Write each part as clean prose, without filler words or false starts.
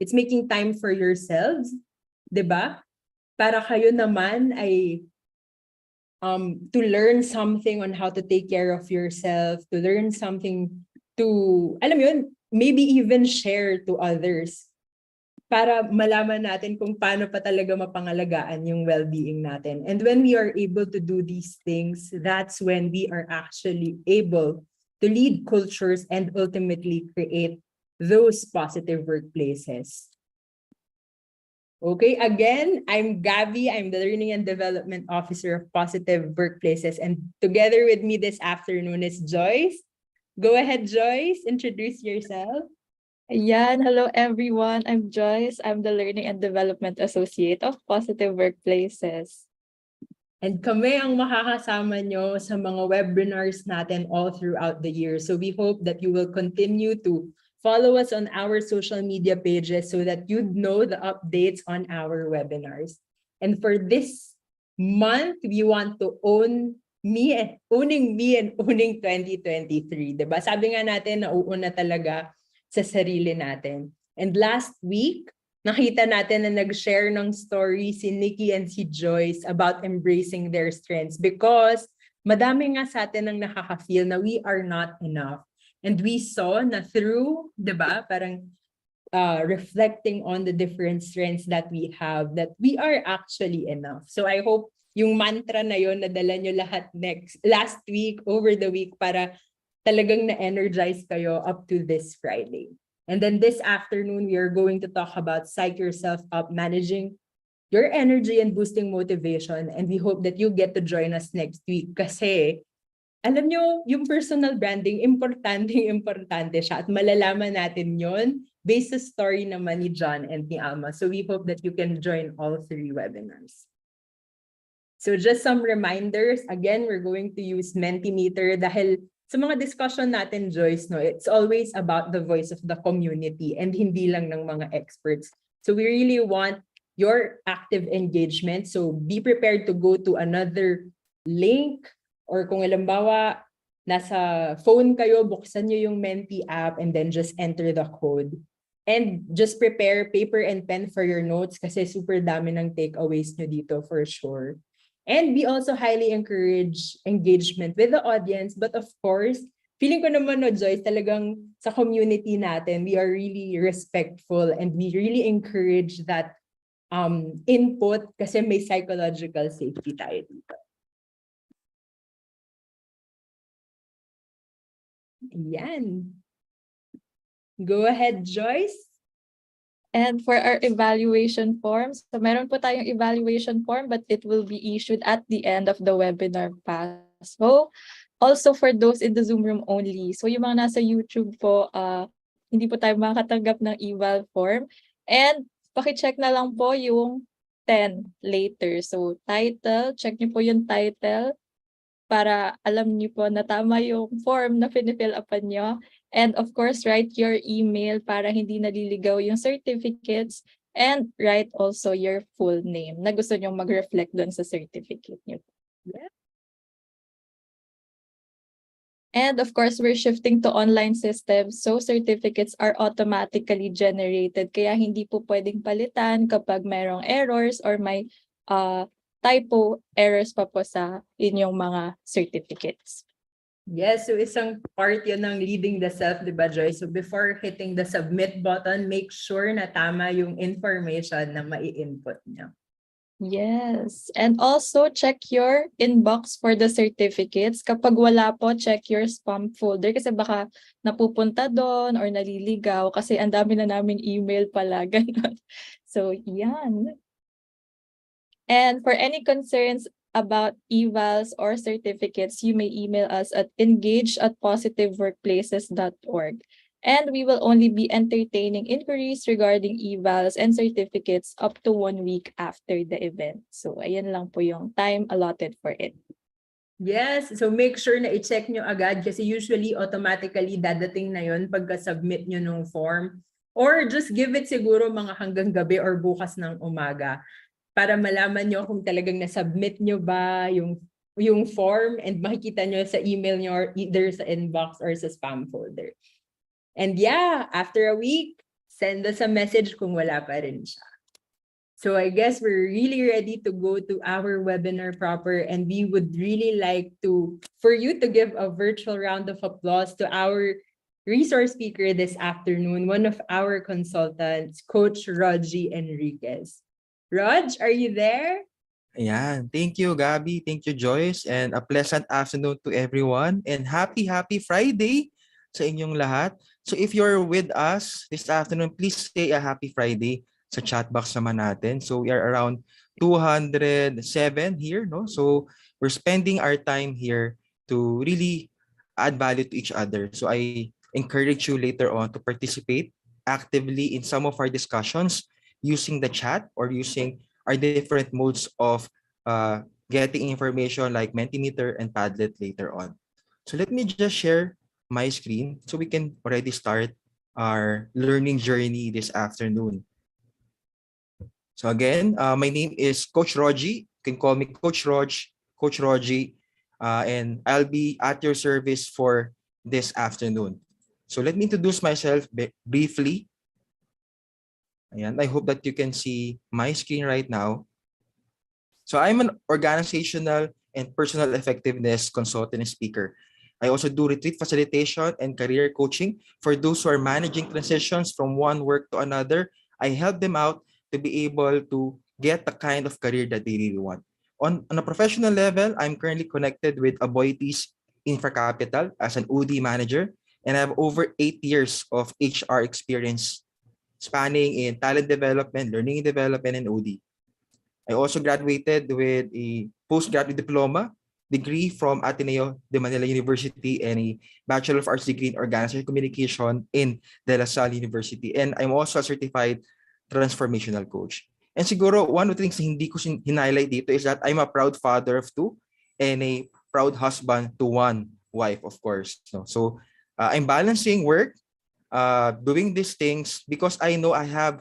It's making time for yourselves, 'di ba? Para kayo naman ay to learn something on how to take care of yourself, to learn something to, alam mo yun, maybe even share to others para malaman natin kung paano pa talaga mapangalagaan yung well-being natin. And when we are able to do these things, that's when we are actually able to lead cultures and ultimately create those positive workplaces. Okay, again, I'm Gabby. I'm the Learning and Development Officer of Positive Workplaces. And together with me this afternoon is Joyce. Go ahead, Joyce. Introduce yourself. Ayan, hello everyone. I'm Joyce. I'm the Learning and Development Associate of Positive Workplaces. And kami ang makakasama nyo sa mga webinars natin all throughout the year. So we hope that you will continue to follow us on our social media pages so that you'd know the updates on our webinars. And for this month, we want to owning me and owning 2023. Diba? Sabi nga natin, nauuna talaga sa sarili natin. And last week, nakita natin na nag-share ng story si Nikki and si Joyce about embracing their strengths because madami nga sa atin ang nakaka-feel na we are not enough. And we saw na through, diba, parang reflecting on the different strengths that we have, that we are actually enough. So I hope yung mantra na yon nadala nyo lahat last week, over the week, para talagang na-energize kayo up to this Friday. And then this afternoon, we are going to talk about Psych Yourself Up, managing your energy and boosting motivation. And we hope that you get to join us next week kasi, alam nyo, yung personal branding, importante siya at malalaman natin yon based sa story naman ni John and ni Alma. So we hope that you can join all 3 webinars. So just some reminders. Again, we're going to use Mentimeter dahil sa mga discussion natin, Joyce, no, it's always about the voice of the community and hindi lang ng mga experts. So we really want your active engagement. So be prepared to go to another link or kung halimbawa, nasa phone kayo, buksan nyo yung Menti app and then just enter the code. And just prepare paper and pen for your notes kasi super dami ng takeaways nyo dito for sure. And we also highly encourage engagement with the audience. But of course, feeling ko naman, no, Joyce, talagang sa community natin, we are really respectful and we really encourage that input kasi may psychological safety tayo dito. Ayan. Go ahead, Joyce. And for our evaluation forms, so meron po tayong evaluation form but it will be issued at the end of the webinar pass. So also for those in the Zoom room only. So yung mga nasa YouTube po, hindi po tayo makakatanggap ng eval form. And paki-check na lang po yung 10 later. So title, check niyo po yung title para alam niyo po na tama yung form na finifill upan niyo. And of course, write your email para hindi naliligaw yung certificates and write also your full name na gusto nyo mag-reflect doon sa certificate nyo. Yeah. And of course, we're shifting to online systems, so certificates are automatically generated. Kaya hindi po pwedeng palitan kapag mayroong errors or may typo errors pa po sa inyong mga certificates. Yes, so isang part yun ng leading the self, di ba, Joy? So before hitting the submit button, make sure na tama yung information na mai-input nyo. Yes. And also, check your inbox for the certificates. Kapag wala po, check your spam folder kasi baka napupunta doon or naliligaw kasi ang dami na naming email pala. Ganun. So, yan. And for any concerns about evals or certificates, you may email us at engage@positiveworkplaces.org. And we will only be entertaining inquiries regarding evals and certificates up to 1 week after the event. So, ayan lang po yung time allotted for it. Yes, so make sure na i-check nyo agad kasi usually automatically dadating na yun pagka-submit nyo ng form. Or just give it siguro mga hanggang gabi or bukas ng umaga para malaman nyo kung talagang na-submit nyo ba yung form and makikita nyo sa email nyo or either sa inbox or sa spam folder. And yeah, after a week, send us a message kung wala pa rin siya. So I guess we're really ready to go to our webinar proper, and we would really like for you to give a virtual round of applause to our resource speaker this afternoon, one of our consultants, Coach Rogie Enriquez. Rog, are you there? Ayan. Thank you, Gabby. Thank you, Joyce. And a pleasant afternoon to everyone. And happy Friday sa inyong lahat. So if you're with us this afternoon, please say a happy Friday sa chat box naman natin. So we are around 207 here, no? So we're spending our time here to really add value to each other. So I encourage you later on to participate actively in some of our discussions using the chat or using our different modes of getting information like Mentimeter and Padlet later on. So let me just share my screen so we can already start our learning journey this afternoon. So again, my name is Coach Rogie. You can call me Coach Rogie, and I'll be at your service for this afternoon. So let me introduce myself briefly. Ayan, I hope that you can see my screen right now. So I'm an organizational and personal effectiveness consultant and speaker. I also do retreat facilitation and career coaching for those who are managing transitions from one work to another. I help them out to be able to get the kind of career that they really want. On a professional level, I'm currently connected with Aboitiz Infracapital as an OD manager, and I have over 8 years of HR experience spanning in talent development, learning and development, and OD. I also graduated with a postgraduate diploma degree from Ateneo de Manila University and a Bachelor of Arts degree in Organizational Communication in De La Salle University. And I'm also a certified transformational coach. And siguro, one of the things na hindi ko highlight dito is that I'm a proud father of 2 and a proud husband to 1 wife, of course. No? So I'm balancing work, doing these things because I know I have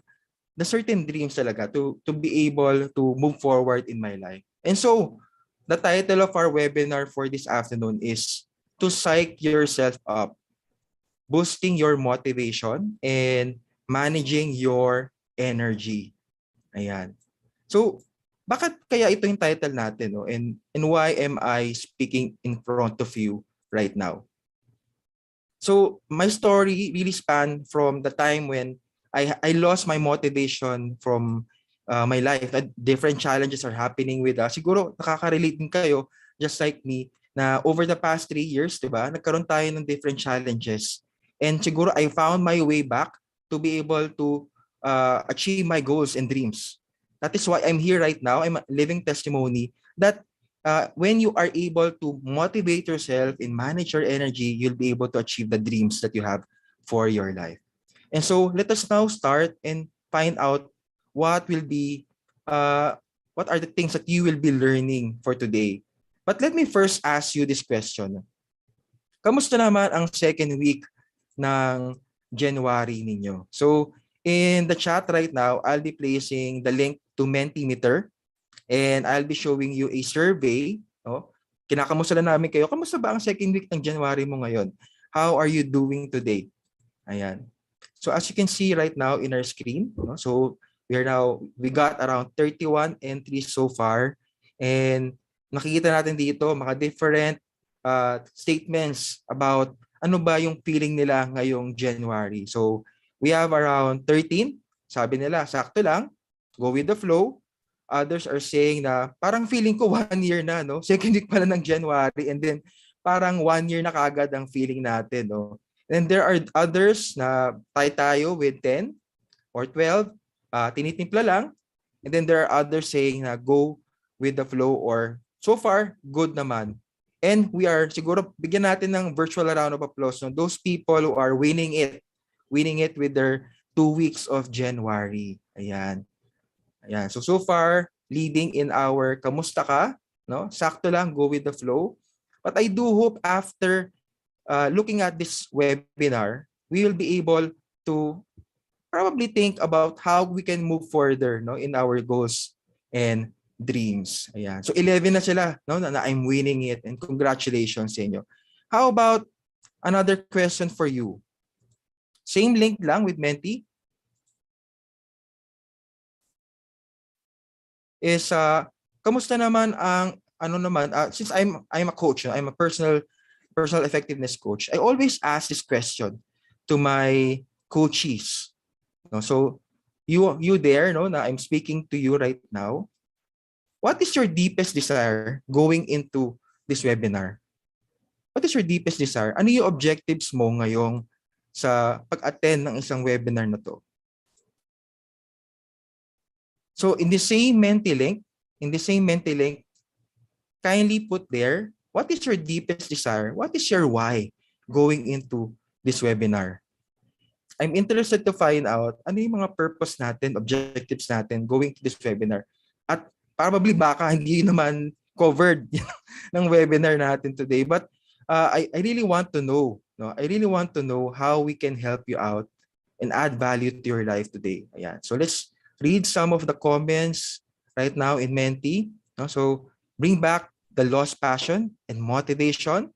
the certain dreams talaga to be able to move forward in my life. And so, the title of our webinar for this afternoon is to psych yourself up, boosting your motivation and managing your energy. Ayan. So, bakit kaya ito yung title natin, no? And why am I speaking in front of you right now? So, my story really spanned from the time when I lost my motivation from my life. Different challenges are happening with us. Siguro nakaka-relate din kayo, just like me, na over the past 3 years, di ba, nagkaroon tayo ng different challenges. And siguro I found my way back to be able to achieve my goals and dreams. That is why I'm here right now. I'm a living testimony that when you are able to motivate yourself and manage your energy, you'll be able to achieve the dreams that you have for your life. And so let us now start and find out what will be, what are the things that you will be learning for today. But let me first ask you this question. Kamusta naman ang second week ng January ninyo? So in the chat right now, I'll be placing the link to Mentimeter and I'll be showing you a survey. No? Kinakamusta na namin kayo. Kamusta ba ang second week ng January mo ngayon? How are you doing today? Ayan. So as you can see right now in our screen, so we got around 31 entries so far, and nakikita natin dito mga different statements about ano ba yung feeling nila ngayong January. So we have around 13, sabi nila sakto lang, go with the flow. Others are saying na parang feeling ko 1 year na, no? Second week pala ng January, and then parang 1 year na kaagad ang feeling natin, no? And there are others na tayo with 10 or 12, tinitimpla lang. And then there are others saying na go with the flow or so far, good naman. And we are, siguro, bigyan natin ng virtual round of applause. No? Those people who are winning it with their 2 weeks of January. Ayan. Ayan. So far, leading in our kamusta ka, no? Sakto lang, go with the flow. But I do hope after looking at this webinar, we will be able to probably think about how we can move further, no, in our goals and dreams. Ayan. So 11 na sila, no, na I'm winning it, and congratulations sa inyo. How about another question for you? Same link lang with Menti. is kamusta naman ang ano naman since I'm a coach, I'm a personal effectiveness coach. I always ask this question to my coachees. No? So you there, no, na I'm speaking to you right now. What is your deepest desire going into this webinar? What is your deepest desire? Ano yung objectives mo ngayong sa pag-attend ng isang webinar na to? So in the same Menti link, kindly put there, what is your deepest desire? What is your why going into this webinar? I'm interested to find out ano yung mga purpose natin, objectives natin going to this webinar. At probably baka hindi naman covered ng webinar natin today. But I really want to know. No? I really want to know how we can help you out and add value to your life today. Ayan. So let's read some of the comments right now in Menti. No? So bring back the lost passion and motivation.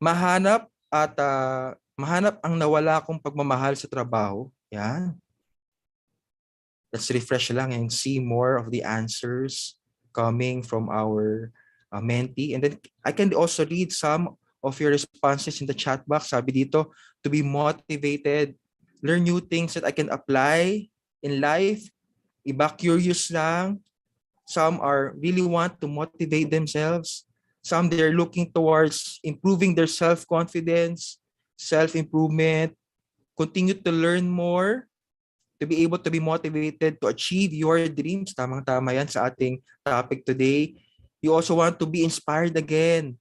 Mahanap ang nawala kong pagmamahal sa trabaho. Yan. Let's refresh lang and see more of the answers coming from our mentee. And then I can also read some of your responses in the chat box. Sabi dito, to be motivated, learn new things that I can apply in life. Iba curious lang. Some are really want to motivate themselves. Some they're looking towards improving their self-confidence, self-improvement, continue to learn more, to be able to be motivated to achieve your dreams. Tamang-tama yan sa ating topic today. You also want to be inspired again.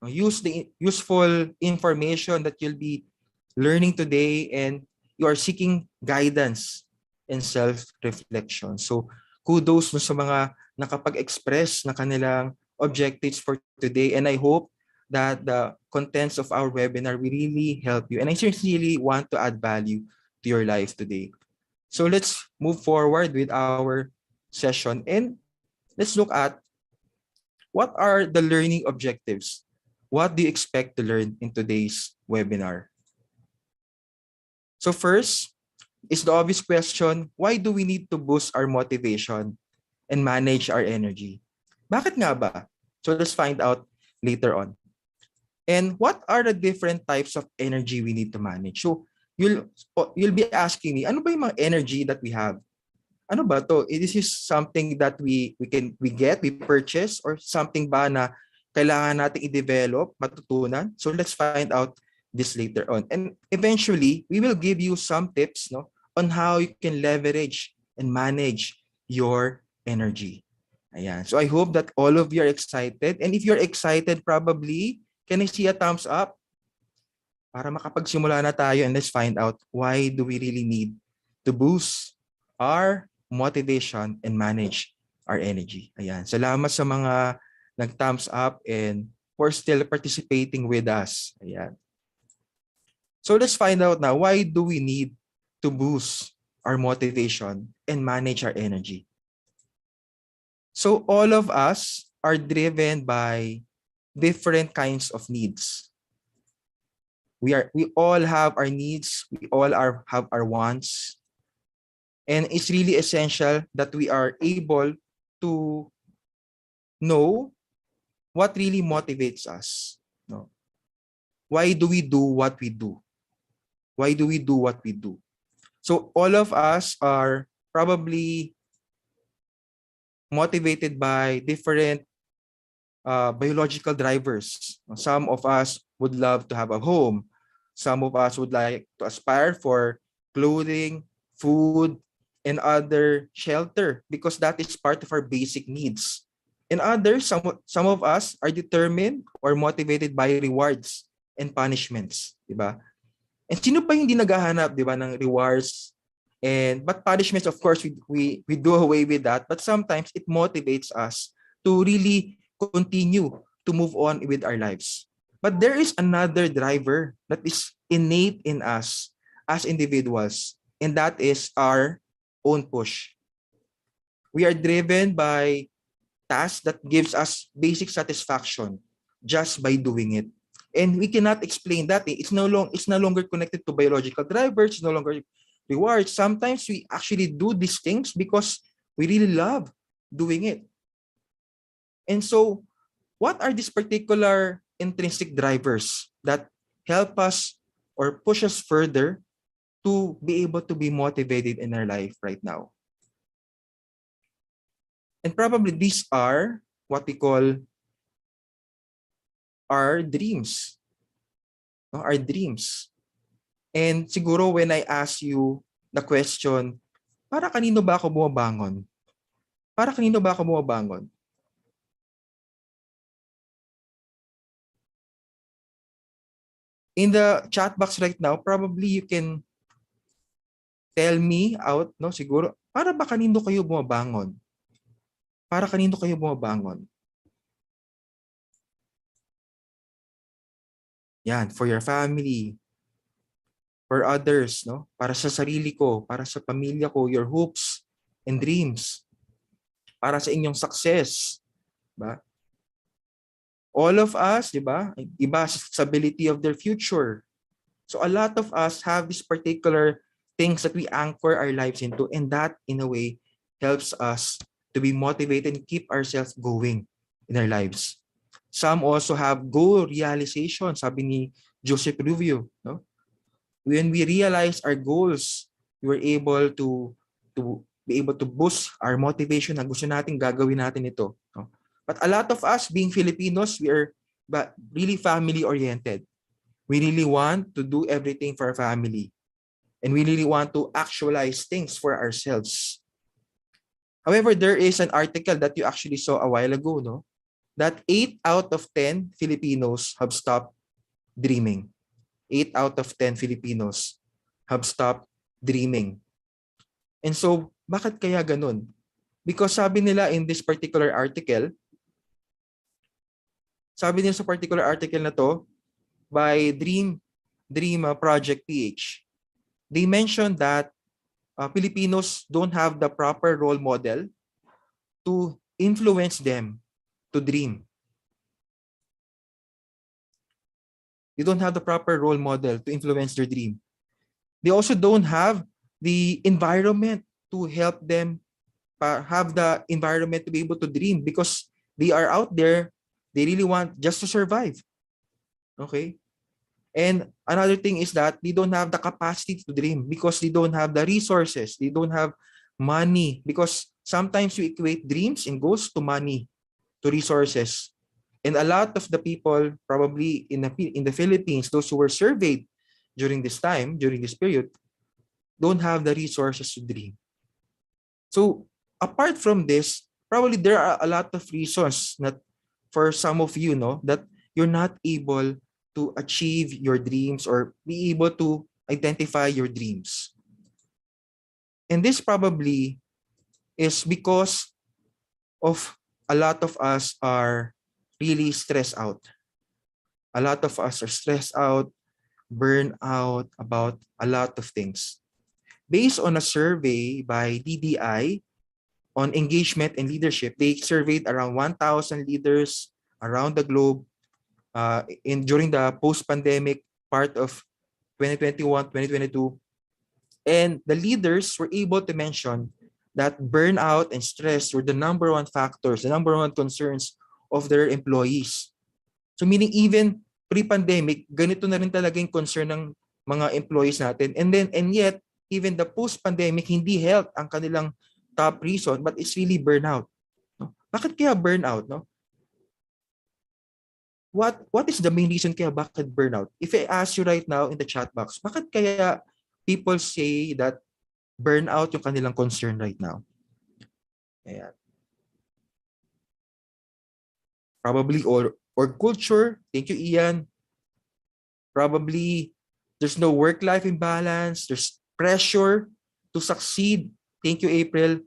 Use the useful information that you'll be learning today, and you are seeking guidance and self-reflection. So kudos sa mga nakapag-express na kanilang objectives for today, and I hope that the contents of our webinar will really help you. And I sincerely want to add value to your life today. So let's move forward with our session and let's look at what are the learning objectives. What do you expect to learn in today's webinar? So first is the obvious question, why do we need to boost our motivation and manage our energy? Bakit nga ba? So let's find out later on. And what are the different types of energy we need to manage? So you'll be asking me, ano ba yung mga energy that we have? Ano ba to? Is this something that we purchase, or something ba na kailangan nating i-develop, matutunan? So let's find out this later on. And eventually, we will give you some tips, no, on how you can leverage and manage your energy. Ayan. So I hope that all of you are excited. And if you're excited, probably, can I see a thumbs up? Para makapagsimula na tayo, and let's find out why do we really need to boost our motivation and manage our energy. Ayan. Salamat sa mga nag-thumbs up and for still participating with us. Ayan. So let's find out now, why do we need to boost our motivation and manage our energy? So all of us are driven by different kinds of needs. We all have our needs, we all have our wants. And it's really essential that we are able to know what really motivates us. No? Why do we do what we do? Why do we do what we do? So all of us are probably motivated by different biological drivers. Some of us would love to have a home. Some of us would like to aspire for clothing, food, and other shelter, because that is part of our basic needs. And others, some of us are determined or motivated by rewards and punishments, di ba? And sino pa hindi naghahanap, di ba, ng rewards? But punishments, of course, we do away with that. But sometimes it motivates us to really continue to move on with our lives. But there is another driver that is innate in us as individuals, and that is our own push. We are driven by tasks that gives us basic satisfaction just by doing it. And we cannot explain that. It's no longer connected to biological drivers, it's no longer rewards. Sometimes we actually do these things because We really love doing it. And so, what are these particular intrinsic drivers that help us or push us further to be able to be motivated in our life right now? And probably these are what we call our dreams. No? Our dreams. And siguro when I ask you the question, para kanino ba ako bumabangon? Para kanino ba ako bumabangon? In the chat box right now, probably you can tell me out, no? Siguro, para ba kanino kayo bumabangon? Para kanino kayo bumabangon? Yan, for your family, for others, no? Para sa sarili ko, para sa pamilya ko, your hopes and dreams. Para sa inyong success, ba? All of us, di ba? Iba sa stability of their future. So a lot of us have these particular things that we anchor our lives into, and that in a way helps us to be motivated and keep ourselves going in our lives. Some also have goal realization, sabi ni Joseph Rubio, no? When we realize our goals, we were able to be able to boost our motivation na gusto natin gagawin natin ito, no? But a lot of us being Filipinos, we are really family oriented. We really want to do everything for our family. And we really want to actualize things for ourselves. However, there is an article that you actually saw a while ago, no? That 8 out of 10 Filipinos have stopped dreaming. 8 out of 10 Filipinos have stopped dreaming. And so, bakit kaya ganun? Because sabi nila in this particular article, sa particular article na to, by Dream Project PH, they mentioned that Filipinos don't have the proper role model to influence them to dream. They don't have the proper role model to influence their dream. They also don't have the environment to help them have the environment to be able to dream, because they are out there, they really want just to survive. Okay? And another thing is that they don't have the capacity to dream because they don't have the resources. They don't have money, because sometimes we equate dreams and goals to money, to resources. And a lot of the people probably in the Philippines, those who were surveyed during this time, during this period, don't have the resources to dream. So apart from this, probably there are a lot of reasons that for some of you, no, that you're not able to achieve your dreams or be able to identify your dreams. And this probably is because of a lot of us are really stressed out. A lot of us are stressed out, burned out about a lot of things. Based on a survey by DDI on engagement and leadership, they surveyed around 1,000 leaders around the globe during the post-pandemic part of 2021, 2022. And the leaders were able to mention that burnout and stress were the number one factors, the number one concerns of their employees. So meaning even pre-pandemic, ganito na rin talaga yung concern ng mga employees natin. And yet, even the post-pandemic, hindi health ang kanilang top reason, but it's really burnout. No? Bakit kaya burnout? No? What is the main reason kaya bakit burnout? If I ask you right now in the chat box, bakit kaya people say that burnout yung kanilang concern right now? Ayan. Probably or culture. Thank you, Ian. Probably there's no work-life imbalance. There's pressure to succeed. Thank you, April.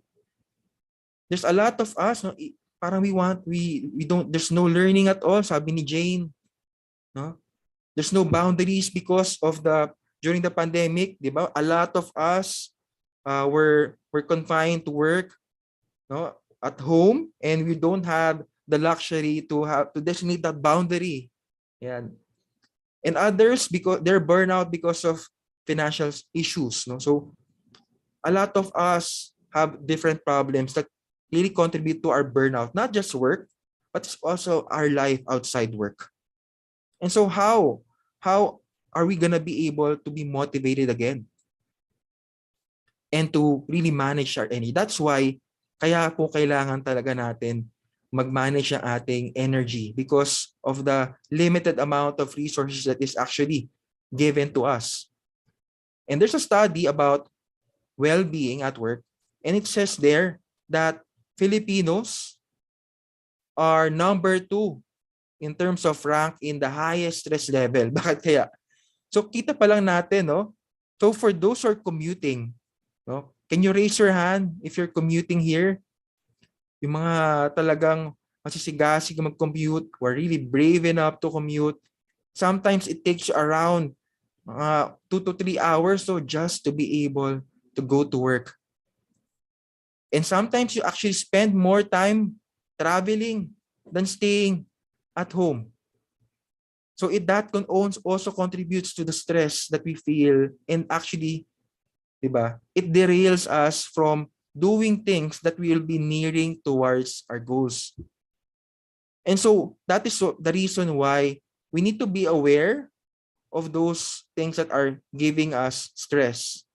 There's a lot of us, no, parang we don't, there's no learning at all, sabi ni Jane. No? There's no boundaries because of during the pandemic, di ba? A lot of us were confined to work, no, at home, and we don't have the luxury to designate that boundary. Yan. And others, because they're burnout because of financial issues, no? So a lot of us have different problems that really contribute to our burnout, not just work, but it's also our life outside work. And so how are we gonna be able to be motivated again and to really manage our energy? That's why kaya po kailangan talaga natin mag-manage ang ating energy because of the limited amount of resources that is actually given to us. And there's a study about well-being at work, and it says there that Filipinos are number 2 in terms of rank in the highest stress level. Bakit kaya? So kita pa lang natin, no? So for those who are commuting, no? Can you raise your hand if you're commuting here? Yung mga talagang masisigasig mag-commute, who are really brave enough to commute. Sometimes it takes you around 2 to 3 hours so just to be able to go to work. And sometimes you actually spend more time traveling than staying at home. So that also contributes to the stress that we feel, and actually, diba, it derails us from doing things that will be nearing towards our goals. And so that is the reason why we need to be aware of those things that are giving us stress.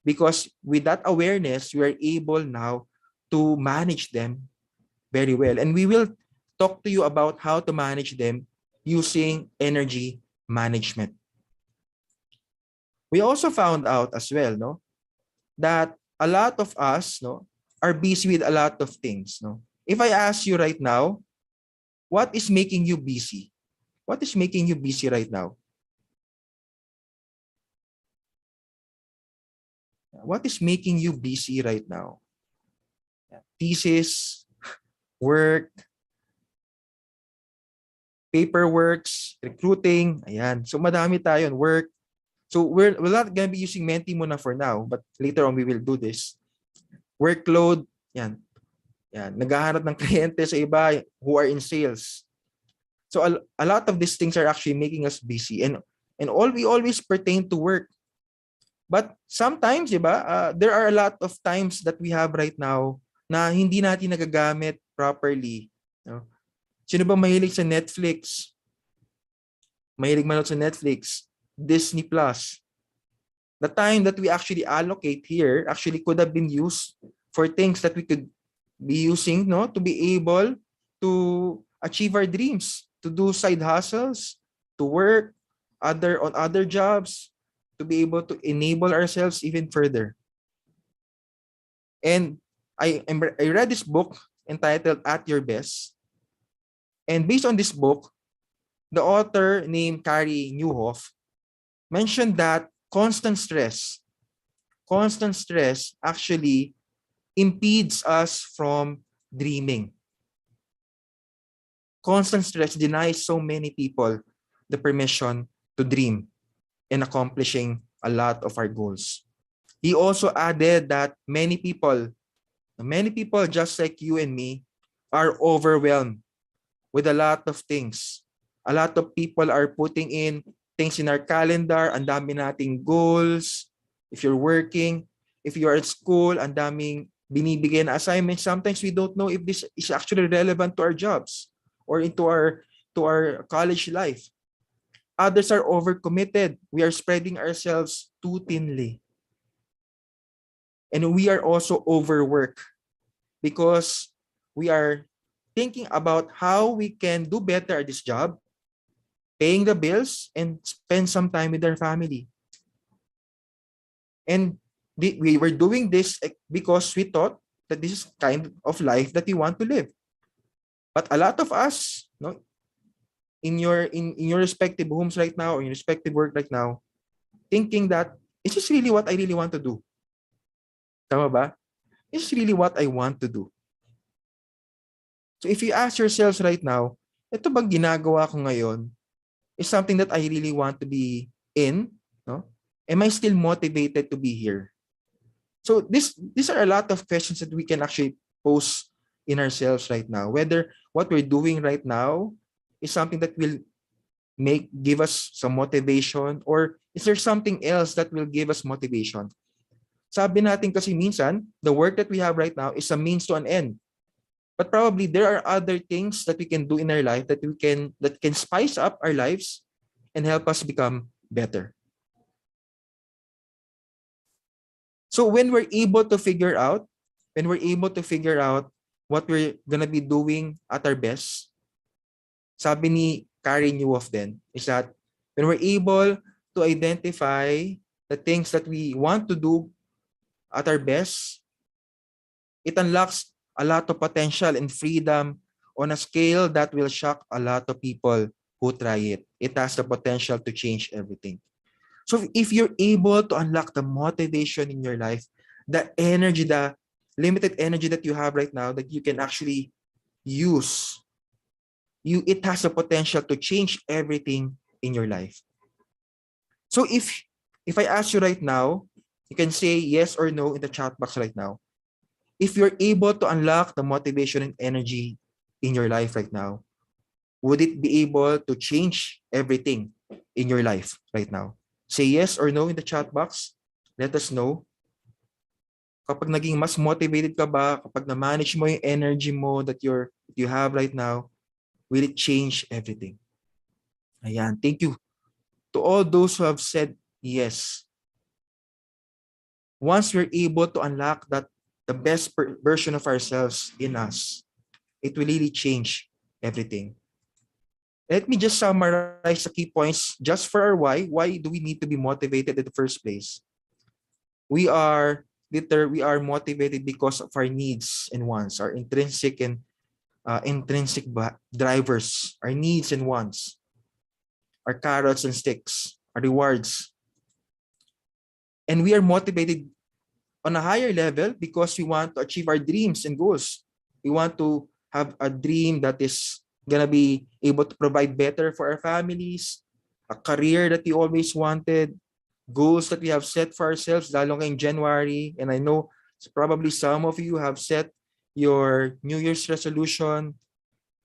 Because with that awareness, we are able now to manage them very well. And we will talk to you about how to manage them using energy management. We also found out as well, no, that a lot of us, no, are busy with a lot of things. No? If I ask you right now, what is making you busy? What is making you busy right now? What is making you busy right now? Thesis, work, paperworks, recruiting, ayan. So madami tayo on work. So we're not gonna be using Menti muna for now, but later on we will do this. Workload, yan. Yan, naghahanap ng kliyente sa iba who are in sales. So a lot of these things are actually making us busy, and we always pertain to work. But sometimes, diba, there are a lot of times that we have right now na hindi natin nagagamit properly. No? Sino ba mahilig sa Netflix? Mahilig manood sa Netflix, Disney Plus. The time that we actually allocate here actually could have been used for things that we could be using, no, to be able to achieve our dreams, to do side hustles, to work on other jobs, to be able to enable ourselves even further. And I read this book entitled At Your Best. And based on this book, the author named Carrie Newhoff mentioned that constant stress actually impedes us from dreaming. Constant stress denies so many people the permission to dream and accomplishing a lot of our goals. He also added that many people just like you and me are overwhelmed with a lot of things. A lot of people are putting in things in our calendar, ang dami nating goals. If you're working, if you are at school, ang daming binibigay na assignments. Sometimes we don't know if this is actually relevant to our jobs or to our college life. Others are overcommitted. We are spreading ourselves too thinly. And we are also overworked because we are thinking about how we can do better at this job, paying the bills, and spend some time with our family. And we were doing this because we thought that this is kind of life that we want to live. But a lot of us, no, in your respective homes right now, or in your respective work right now, thinking that, is this really what I really want to do? Tama ba? Is this really what I want to do? So if you ask yourselves right now, ito bang ginagawa ko ngayon is something that I really want to be in? No? Am I still motivated to be here? So these are a lot of questions that we can actually pose in ourselves right now. Whether what we're doing right now is something that will give us some motivation, or is there something else that will give us motivation? Sabi natin kasi minsan, the work that we have right now is a means to an end. But probably there are other things that we can do in our life that can spice up our lives and help us become better. So when we're able to figure out what we're gonna be doing at our best, sabi ni Karen Newhoff then, is that when we're able to identify the things that we want to do at our best, it unlocks a lot of potential and freedom on a scale that will shock a lot of people who try it. It has the potential to change everything. So if you're able to unlock the motivation in your life, the energy, the limited energy that you have right now that you can actually use, it has the potential to change everything in your life. So if I ask you right now, you can say yes or no in the chat box right now. If you're able to unlock the motivation and energy in your life right now, would it be able to change everything in your life right now? Say yes or no in the chat box. Let us know. Kapag naging mas motivated ka ba, kapag na-manage mo yung energy mo that you have right now, will it change everything? Ayan, thank you to all those who have said yes. Once we're able to unlock that the best version of ourselves in us, it will really change everything. Let me just summarize the key points just for our why. Why do we need to be motivated in the first place? We are motivated because of our needs and wants, our intrinsic and intrinsic drivers, our needs and wants, our carrots and sticks, our rewards. And we are motivated on a higher level because we want to achieve our dreams and goals. We want to have a dream that is gonna be able to provide better for our families, a career that we always wanted, goals that we have set for ourselves, lalo ngayong January. And I know probably some of you have set your New Year's resolution,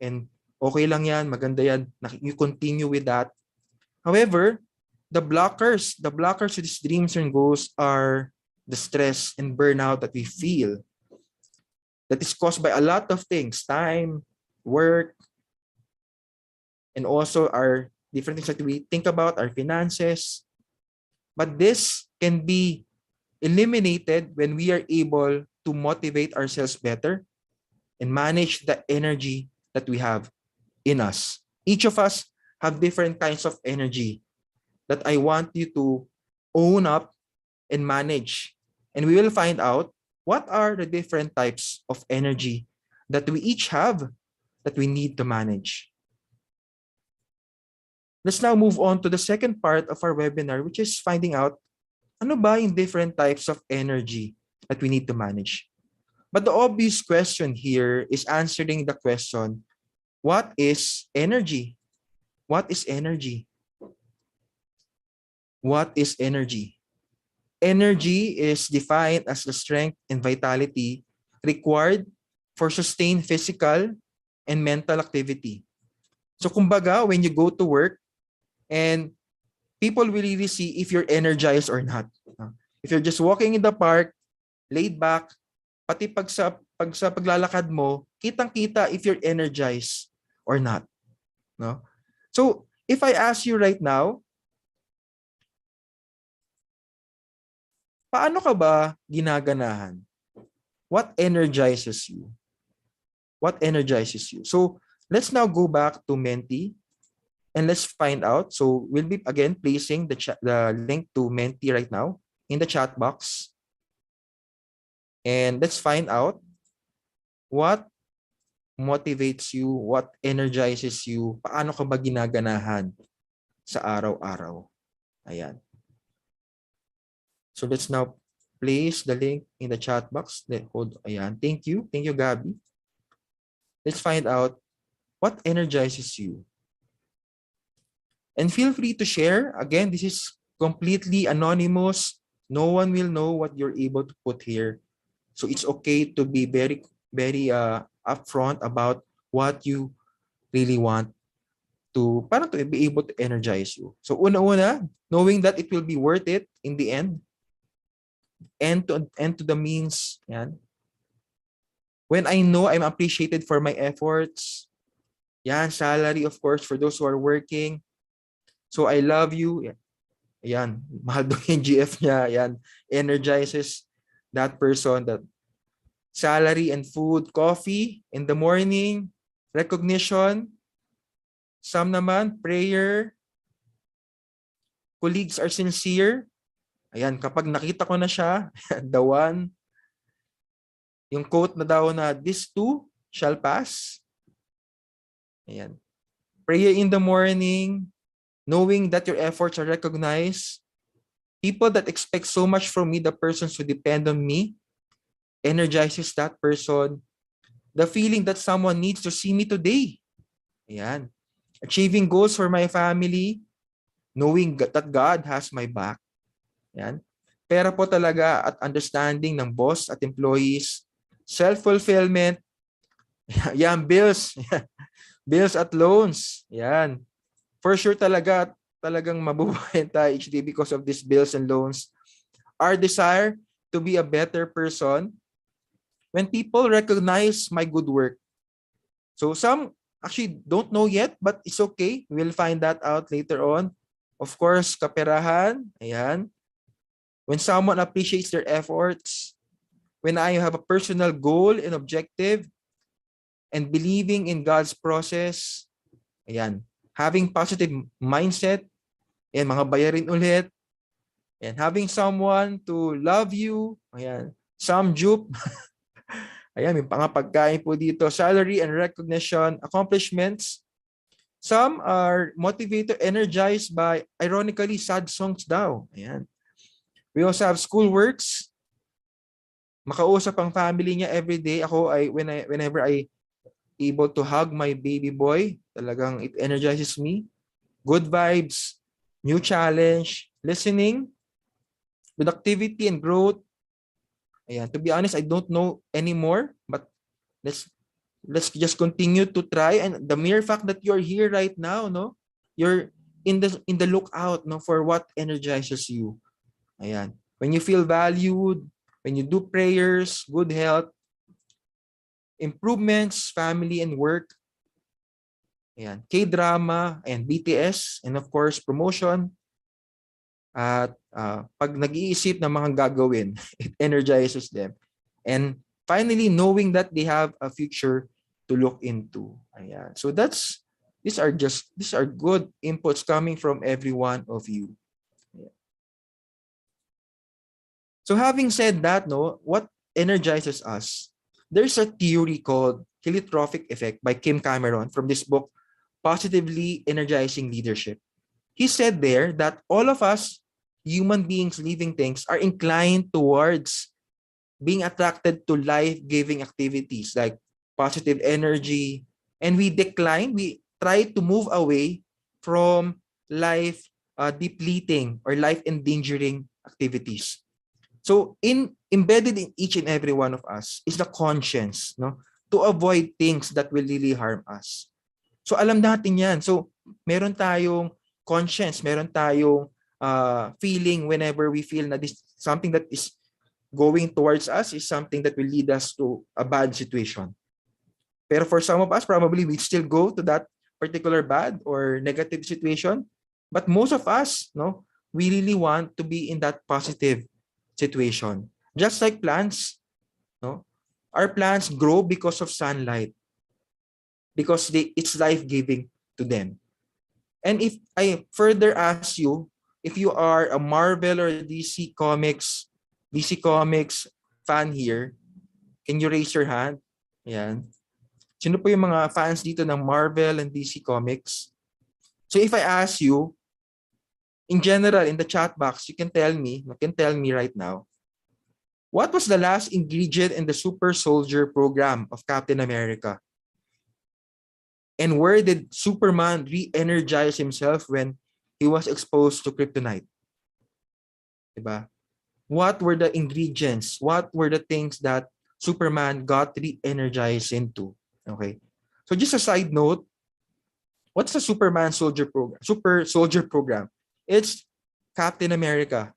and okay lang yan, maganda yan, you continue with that. However, the blockers to these dreams and goals are the stress and burnout that we feel that is caused by a lot of things, time, work, and also our different things that we think about, our finances. But this can be eliminated when we are able to motivate ourselves better and manage the energy that we have in us. Each of us have different kinds of energy that I want you to own up and manage. And we will find out what are the different types of energy that we each have that we need to manage. Let's now move on to the second part of our webinar, which is finding out ano ba yung different types of energy that we need to manage. But the obvious question here is answering the question, what is energy? What is energy? What is energy? Energy is defined as the strength and vitality required for sustained physical and mental activity. So kumbaga, when you go to work, and people will really see if you're energized or not. If you're just walking in the park, laid back, pati pag sa paglalakad mo, kitang-kita if you're energized or not. No? So, if I ask you right now, paano ka ba ginaganahan? What energizes you? What energizes you? So, let's now go back to Menti. And let's find out. So we'll be again placing the link to Menti right now in the chat box. And let's find out what motivates you, what energizes you, paano ka ba ginaganahan sa araw-araw. Ayan. So let's now place the link in the chat box. Ayan. Thank you. Thank you, Gabby. Let's find out what energizes you. And feel free to share. Again, this is completely anonymous. No one will know what you're able to put here. So it's okay to be very, very upfront about what you really want to be able to energize you. So una-una, knowing that it will be worth it in the end. end to the means. Yan. When I know I'm appreciated for my efforts. Yan, salary of course for those who are working. So I love you. Yan, mahal daw yung GF niya. Yan, energizes that person. That salary and food, coffee in the morning, recognition. Some naman, prayer. Colleagues are sincere. Ayan, kapag nakita ko na siya, the one. Yung quote na daw na, this too shall pass. Ayan. Prayer in the morning, knowing that your efforts are recognized. People that expect so much from me, the persons who depend on me, energizes that person. The feeling that someone needs to see me today. Ayan. Achieving goals for my family, knowing that God has my back. Ayan. Pera po talaga at understanding ng boss at employees. Self-fulfillment. Yan, bills. Bills at loans. Yan. For sure talagang mabubuhay tayo each day because of these bills and loans. Our desire to be a better person when people recognize my good work. So some actually don't know yet, but it's okay. We'll find that out later on. Of course, kaperahan. Ayan. When someone appreciates their efforts, when I have a personal goal and objective, and believing in God's process, ayan, having positive mindset, ayan, mga bayarin ulit, ayan, having someone to love you, ayan, some dupe, ayan, may pagkain po dito, salary and recognition, accomplishments. Some are motivated, energized by, ironically, sad songs daw. Ayan. We also have school works, makausap ang family niya every day. Ako, whenever I able to hug my baby boy, talagang it energizes me. Good vibes, new challenge, listening, productivity and growth. Ayan, to be honest, I don't know anymore, but let's just continue to try. And the mere fact that you're here right now, no, you're in the lookout, no, for what energizes you. Ayan, when you feel valued, when you do prayers, good health, improvements, family and work, ayan, K-drama and BTS, and of course, promotion. At pag nag-iisip ng mga gagawin, it energizes them. And finally, knowing that they have a future to look into. Ayan. So these are good inputs coming from every one of you. Ayan. So having said that, no, what energizes us? There's a theory called heliotropic effect by Kim Cameron from this book, Positively Energizing Leadership. He said there that all of us, human beings, living things, are inclined towards being attracted to life-giving activities like positive energy, and we try to move away from life depleting or life endangering activities. So embedded in each and every one of us is the conscience, no, to avoid things that will really harm us. So alam natin yan. So meron tayong conscience, meron tayong feeling whenever we feel na this something that is going towards us is something that will lead us to a bad situation. Pero for some of us, probably we still go to that particular bad or negative situation. But most of us, no, we really want to be in that positive situation. Just like plants, no, our plants grow because of sunlight, because it's life-giving to them. And if I further ask you, if you are a Marvel or DC Comics fan here, can you raise your hand? Ayan. Sino po yung mga fans dito ng Marvel and DC Comics? So if I ask you, in general, in the chat box, you can tell me right now, what was the last ingredient in the super soldier program of Captain America? And where did Superman re-energize himself when he was exposed to kryptonite? Diba? What were the ingredients? What were the things that Superman got re-energized into? Okay. So just a side note, what's the Superman soldier program? Super soldier program. It's Captain America.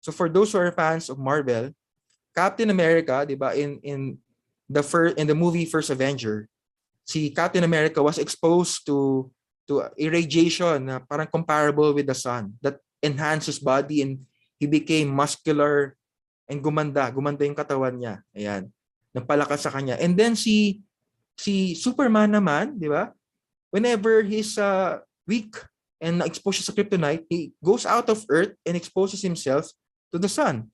So for those who are fans of Marvel, Captain America, 'di ba, in the movie First Avenger, si Captain America was exposed to irradiation na parang comparable with the sun that enhanced his body, and he became muscular and gumanda yung katawan niya. Ayan. Nagpalakas sa kanya. And then si Superman naman, 'di ba? Whenever he's weak and exposed sa kryptonite, he goes out of Earth and exposes himself to the sun.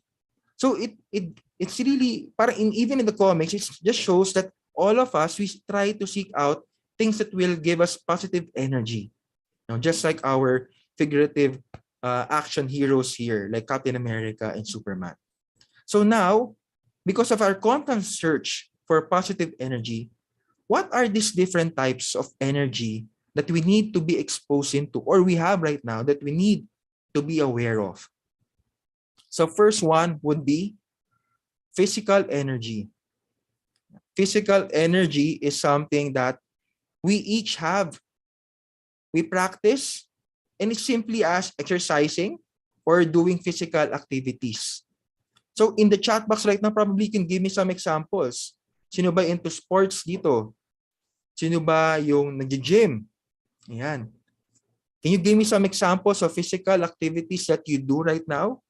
So it's really parang even in the comics, it just shows that all of us, we try to seek out things that will give us positive energy. Just like our figurative action heroes here, like Captain America and Superman. So now, because of our constant search for positive energy, what are these different types of energy that we need to be exposed into, or we have right now that we need to be aware of? So first one would be physical energy. Physical energy is something that we each have. We practice, and it's simply as exercising or doing physical activities. So in the chat box right now, probably you can give me some examples. Sino ba into sports dito? Sino ba yung nag-gym? Ayan. Can you give me some examples of physical activities that you do right now?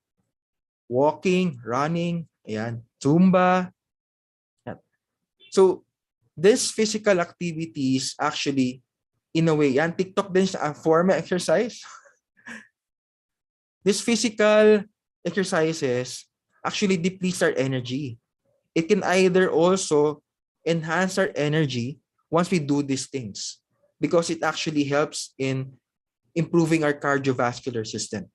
Walking, running, ayan, Zumba. Ayan. So these physical activities actually, in a way, yan, TikTok din sa form of exercise. These physical exercises actually depletes our energy. It can either also enhance our energy once we do these things, because it actually helps in improving our cardiovascular system.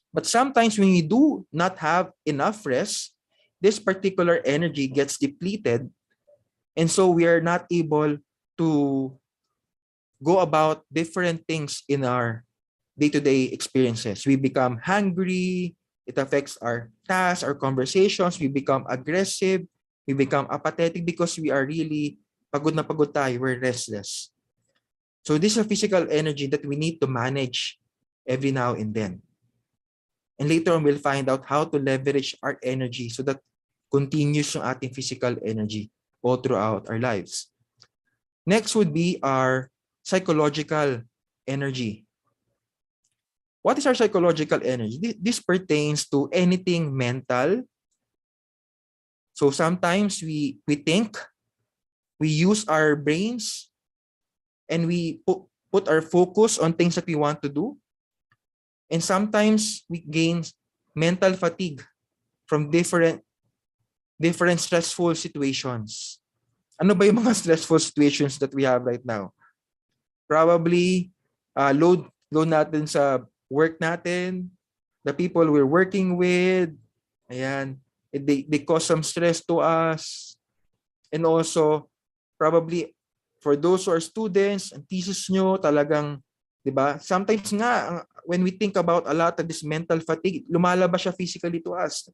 But sometimes when we do not have enough rest, this particular energy gets depleted, and so we are not able to go about different things in our day-to-day experiences. We become hungry, it affects our tasks, our conversations, we become aggressive, we become apathetic because we are really pagod na pagod tayo, we're restless. So this is a physical energy that we need to manage every now and then. And later on, we'll find out how to leverage our energy so that continues yung ating physical energy all throughout our lives. Next would be our psychological energy. What is our psychological energy? This pertains to anything mental. So sometimes we think, we use our brains, and we put our focus on things that we want to do. And sometimes we gain mental fatigue from different stressful situations. Ano ba yung mga stressful situations that we have right now? Probably load natin sa work natin, the people we're working with, ayan, they cause some stress to us. And also, probably for those who are students, ang thesis nyo talagang, di ba? Sometimes nga, when we think about a lot of this mental fatigue, lumalabas siya physically to us.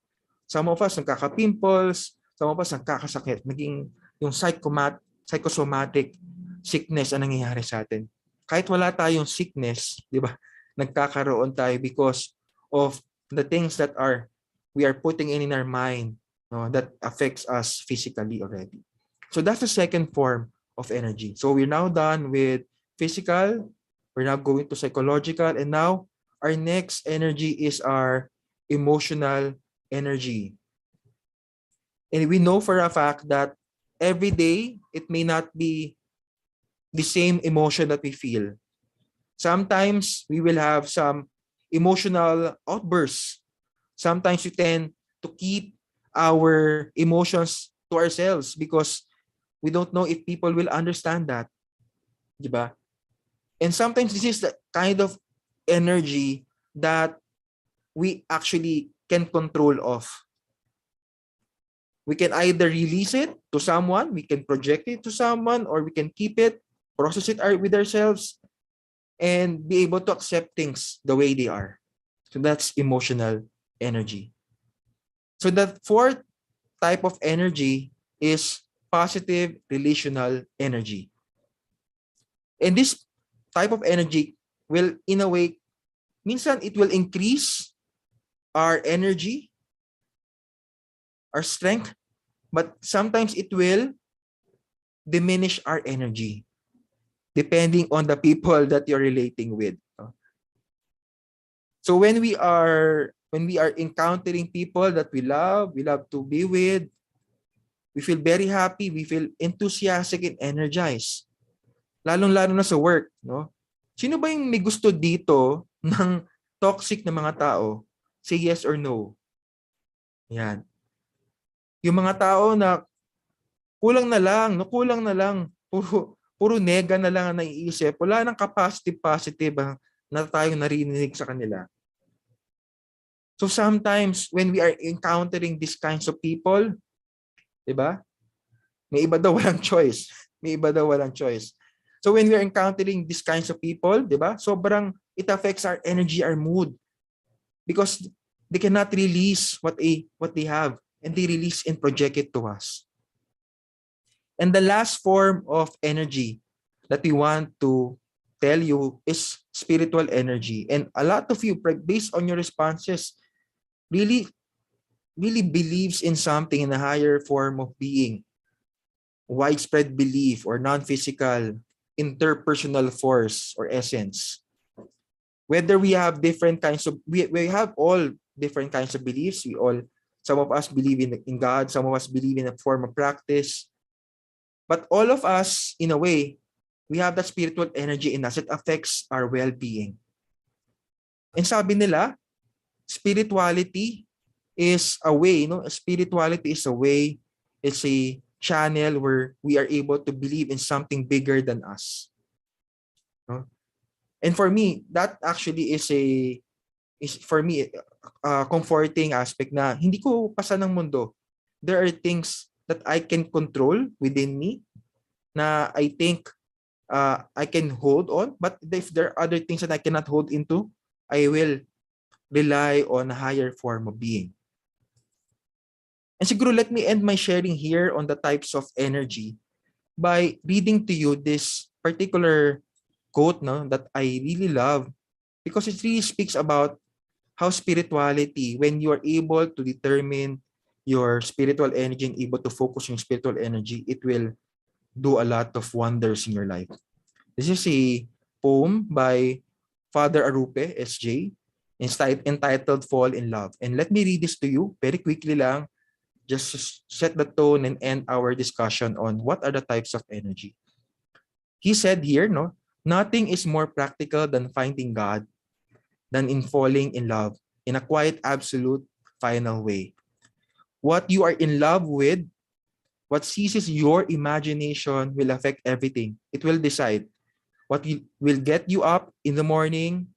Some of us nagkaka-pimples, some of us nagkakasakit. Naging yung psychosomatic sickness ang nangyayari sa atin. Kahit wala tayong sickness, di ba? Nagkakaroon tayo because of the things that we are putting in our mind, no, that affects us physically already. So that's the second form of energy. So we're now done with physical, we're now going to psychological, and now our next energy is our emotional energy. And we know for a fact that every day, it may not be the same emotion that we feel. Sometimes we will have some emotional outbursts. Sometimes we tend to keep our emotions to ourselves because we don't know if people will understand that. Diba? And sometimes this is the kind of energy that we actually can control of. We can either release it to someone, we can project it to someone, or we can keep it, process it with ourselves, and be able to accept things the way they are. So that's emotional energy. So the fourth type of energy is positive relational energy. And this type of energy will, in a way, minsan it will increase our energy, our strength, but sometimes it will diminish our energy depending on the people that you're relating with. So when we are encountering people that we love to be with, we feel very happy, we feel enthusiastic and energized. Lalong-lalo na sa work, no? Sino ba yung may gusto dito ng toxic na mga tao? Say yes or no. Yan. Yung mga tao na kulang na lang, no? Kulang na lang. Puro nega na lang ang naiisip. Wala nang capacity positive na tayong narinig sa kanila. So sometimes when we are encountering these kinds of people, 'di ba? May iba daw walang choice. May iba daw walang choice. So when we are encountering these kinds of people, 'di ba? Sobrang it affects our energy, our mood, because they cannot release what they have, and they release and project it to us. And the last form of energy that we want to tell you is spiritual energy. And a lot of you, based on your responses, really believes in something in a higher form of being, widespread belief or non-physical interpersonal force or essence. Whether we have different kinds of, we have all different kinds of beliefs. Some of us believe in God, some of us believe in a form of practice. But all of us, in a way, we have that spiritual energy in us. It affects our well-being. And sabi nila, spirituality is a way, spirituality is a way, it's a channel where we are able to believe in something bigger than us. No? And for me, that actually is for me a comforting aspect na hindi ko pasan ng mundo. There are things that I can control within me na I think I can hold on, but if there are other things that I cannot hold into, I will rely on a higher form of being. And siguro let me end my sharing here on the types of energy by reading to you this particular quote that I really love, because it really speaks about how spirituality, when you are able to determine your spiritual energy and able to focus on spiritual energy, it will do a lot of wonders in your life. This is a poem by Father Arupe, SJ, entitled Fall in Love. And let me read this to you very quickly lang, just to set the tone and end our discussion on what are the types of energy. He said here, nothing is more practical than finding God than in falling in love in a quiet, absolute, final way. What you are in love with, what seizes your imagination will affect everything. It will decide what will get you up in the morning,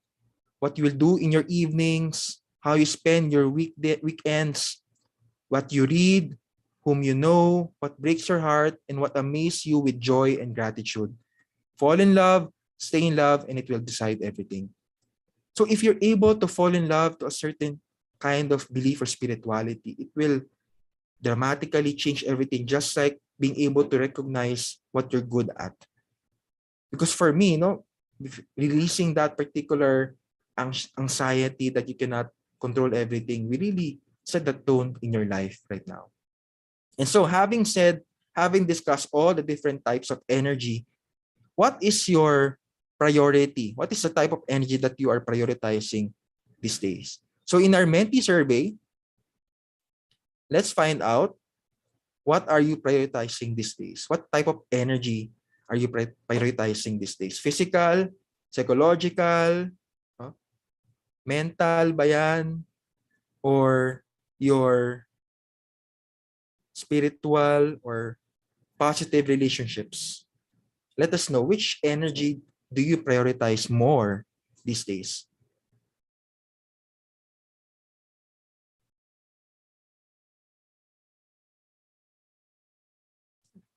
what you will do in your evenings, how you spend your weekends, what you read, whom you know, what breaks your heart, and what amazes you with joy and gratitude. Fall in love, stay in love, and it will decide everything. So if you're able to fall in love to a certain kind of belief or spirituality, it will dramatically change everything, just like being able to recognize what you're good at. Because for me, releasing that particular anxiety that you cannot control everything, we really set the tone in your life right now. And so having discussed all the different types of energy, what is your priority? What is the type of energy that you are prioritizing these days? So in our mentee survey, let's find out, what are you prioritizing these days? What type of energy are you prioritizing these days? Physical, psychological, mental ba yan? Or your spiritual or positive relationships? Let us know, which energy do you prioritize more these days?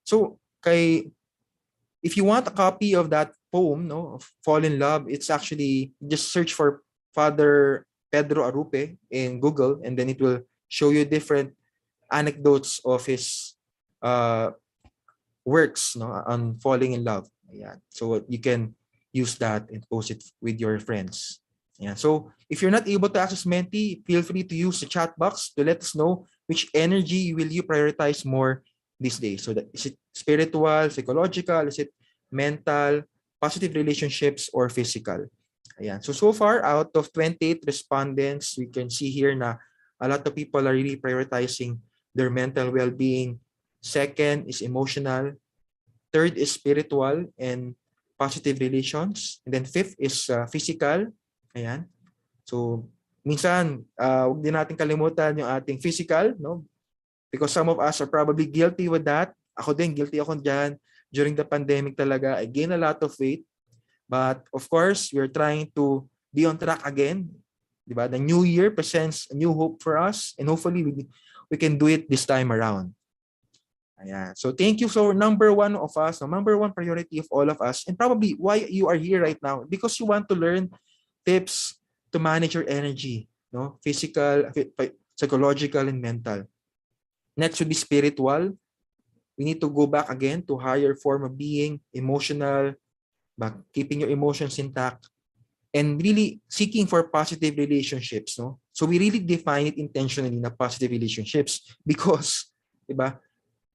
So, if you want a copy of that poem, of Fall in Love, it's actually, just search for Father Pedro Arupe in Google, and then it will show you different anecdotes of his works on falling in love. Ayan. So you can use that and post it with your friends. Yeah. So if you're not able to access Menti, feel free to use the chat box to let us know which energy will you prioritize more these days. So that is it spiritual, psychological, is it mental, positive relationships, or physical? Ayan. So far, out of 28 respondents, we can see here na a lot of people are really prioritizing their mental well-being. Second is emotional. Third is spiritual and positive relations. And then fifth is physical. Ayan. So, minsan, huwag din natin kalimutan yung ating physical, no? Because some of us are probably guilty with that. Ako din, guilty ako dyan. During the pandemic talaga, I gained a lot of weight. But of course, we're trying to be on track again. Diba? The new year presents a new hope for us. And hopefully, we can do it this time around. Ayan. So thank you. So number one of us, the number one priority of all of us, and probably why you are here right now, because you want to learn tips to manage your energy, no? Physical, psychological, and mental. Next would be spiritual. We need to go back again to higher form of being, emotional, back, keeping your emotions intact, and really seeking for positive relationships, no? So we really define it intentionally na positive relationships because, diba?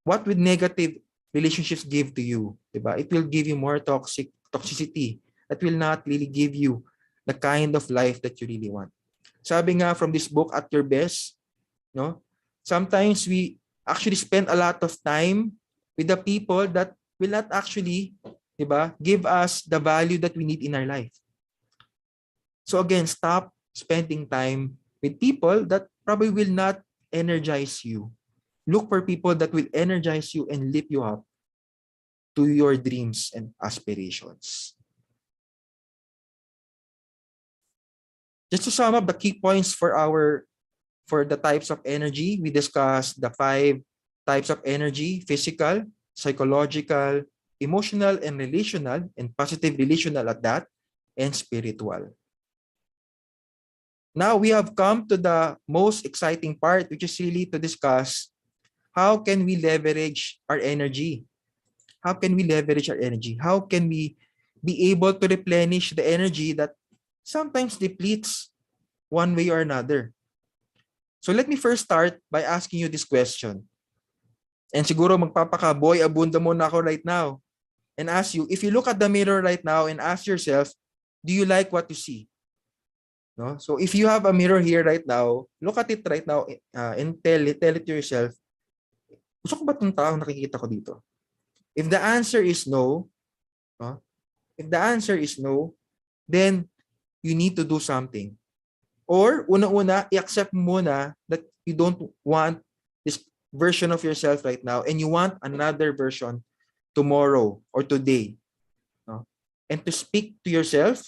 What would negative relationships give to you? Diba? It will give you more toxicity. That will not really give you the kind of life that you really want. Sabi nga from this book, At Your Best, no? Sometimes we actually spend a lot of time with the people that will not actually, diba, give us the value that we need in our life. So again, stop spending time with people that probably will not energize you. Look for people that will energize you and lift you up to your dreams and aspirations. Just to sum up the key points for the types of energy, we discussed the 5 types of energy: physical, psychological, emotional and relational, and positive relational at that, and spiritual. Now we have come to the most exciting part, which is really to discuss how can we leverage our energy? How can we leverage our energy? How can we be able to replenish the energy that sometimes depletes one way or another? So let me first start by asking you this question. And siguro magpapaka-boy abunda muna ako right now and ask you, if you look at the mirror right now and ask yourself, do you like what you see? No? So if you have a mirror here right now, look at it right now and tell it to yourself, gusto ko ba itong taong nakikita ko dito? If the answer is no, then you need to do something. Or, una-una, i-accept muna that you don't want this version of yourself right now and you want another version tomorrow or today. No? And to speak to yourself,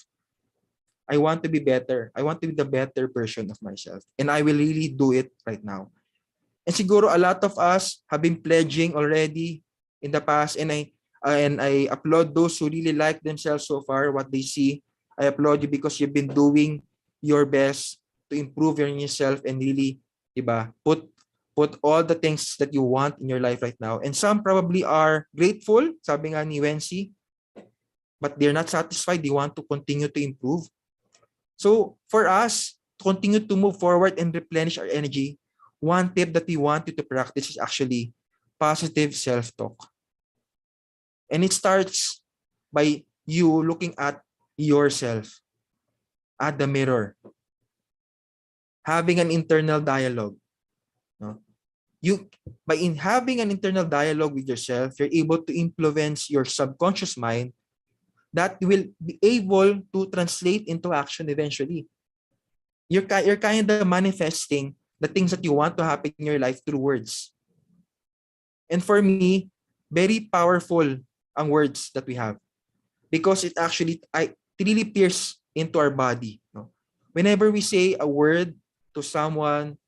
I want to be better. I want to be the better version of myself. And I will really do it right now. And siguro a lot of us have been pledging already in the past, and I applaud those who really like themselves so far, what they see. I applaud you because you've been doing your best to improve yourself and really, diba, put all the things that you want in your life right now. And some probably are grateful, sabi nga ni Wency, but they're not satisfied. They want to continue to improve. So for us to continue to move forward and replenish our energy, one tip that we want you to practice is actually positive self-talk. And it starts by you looking at yourself, at the mirror, having an internal dialogue. No? Having an internal dialogue with yourself, you're able to influence your subconscious mind that will be able to translate into action eventually. You're kind of manifesting the things that you want to happen in your life through words. And for me, very powerful ang words that we have because it really pierces into our body. No? Whenever we say a word to someone,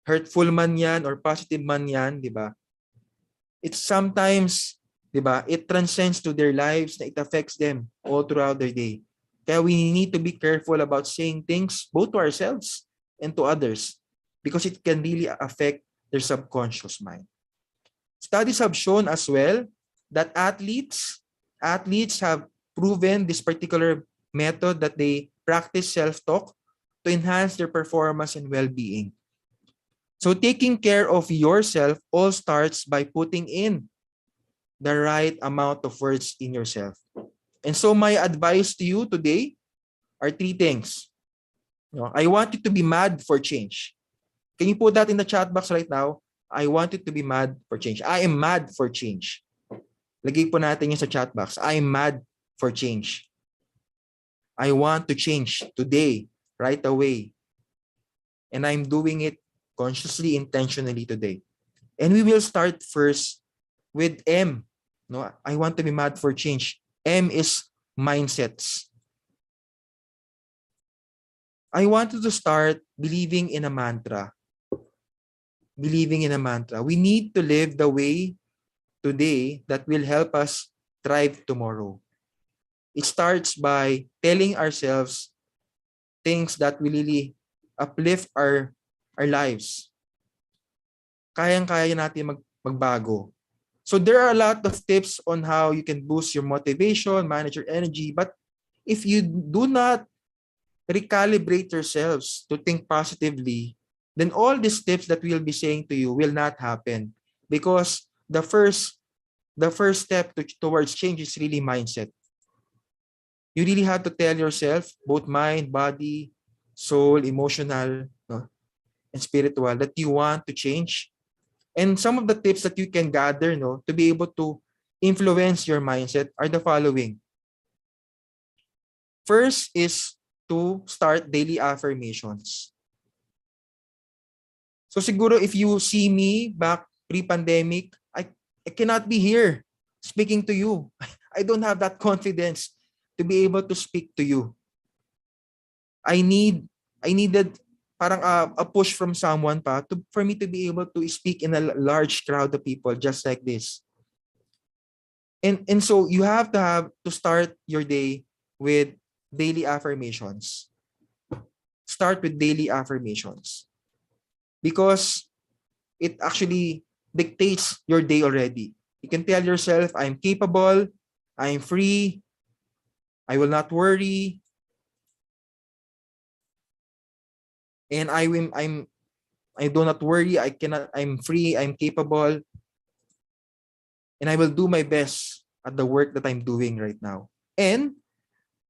hurtful man yan or positive man yan, di ba? It's sometimes, di ba, it transcends to their lives na it affects them all throughout their day. Kaya we need to be careful about saying things both to ourselves and to others because it can really affect their subconscious mind. Studies have shown as well that athletes have proven this particular method that they practice self-talk to enhance their performance and well-being. So taking care of yourself all starts by putting in the right amount of words in yourself. And so my advice to you today are three things. I want you to be mad for change. Can you put that in the chat box right now? I want you to be mad for change. I am mad for change. Lagay po natin yun sa chat box. I am mad for change. I want to change today, right away. And I'm doing it consciously, intentionally today. And we will start first with M. No, I want to be mad for change. M is mindsets. I want you to start believing in a mantra. Believing in a mantra. We need to live the way today that will help us thrive tomorrow. It starts by telling ourselves things that will really uplift our lives. Kayang-kaya natin magbago. So there are a lot of tips on how you can boost your motivation, manage your energy, but if you do not recalibrate yourselves to think positively, then all these tips that we'll be saying to you will not happen, because the first step towards change is really mindset. You really have to tell yourself, both mind, body, soul, emotional, no, and spiritual, that you want to change. And some of the tips that you can gather, no, to be able to influence your mindset are the following. First is to start daily affirmations. So siguro if you see me back pre-pandemic, I cannot be here speaking to you. I don't have that confidence to be able to speak to you. I needed parang a push from someone for me to be able to speak in a large crowd of people just like this. And so you have to start your day with daily affirmations. Start with daily affirmations, because it actually dictates your day already. You can tell yourself, I'm capable, I'm free, I will not worry, and I do not worry, I'm free, I'm capable, and I will do my best at the work that I'm doing right now. And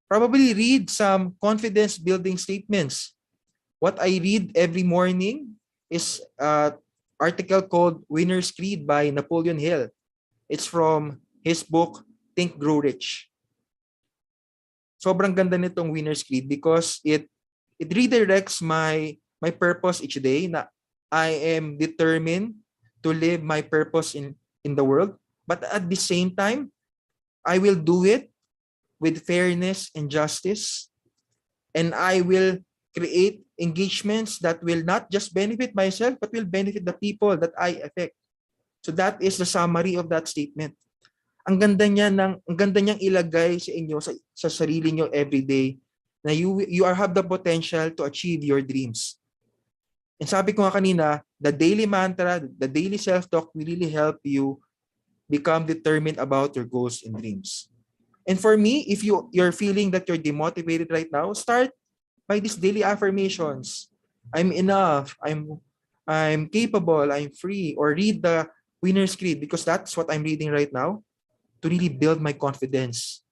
probably read some confidence building statements. What I read every morning is an article called Winner's Creed by Napoleon Hill. It's from his book, Think, Grow Rich. Sobrang ganda nitong Winner's Creed because it redirects my purpose each day, na I am determined to live my purpose in the world. But at the same time, I will do it with fairness and justice. And I will create engagements that will not just benefit myself, but will benefit the people that I affect. So that is the summary of that statement. Ang ganda niyang ilagay sa inyo, sa sarili niyo everyday, na you have the potential to achieve your dreams. And sabi ko nga kanina, the daily mantra, the daily self-talk will really help you become determined about your goals and dreams. And for me, if you're feeling that you're demotivated right now, start by these daily affirmations. I'm enough, I'm capable, I'm free, or read the Winner's Creed, because that's what I'm reading right now, to really build my confidence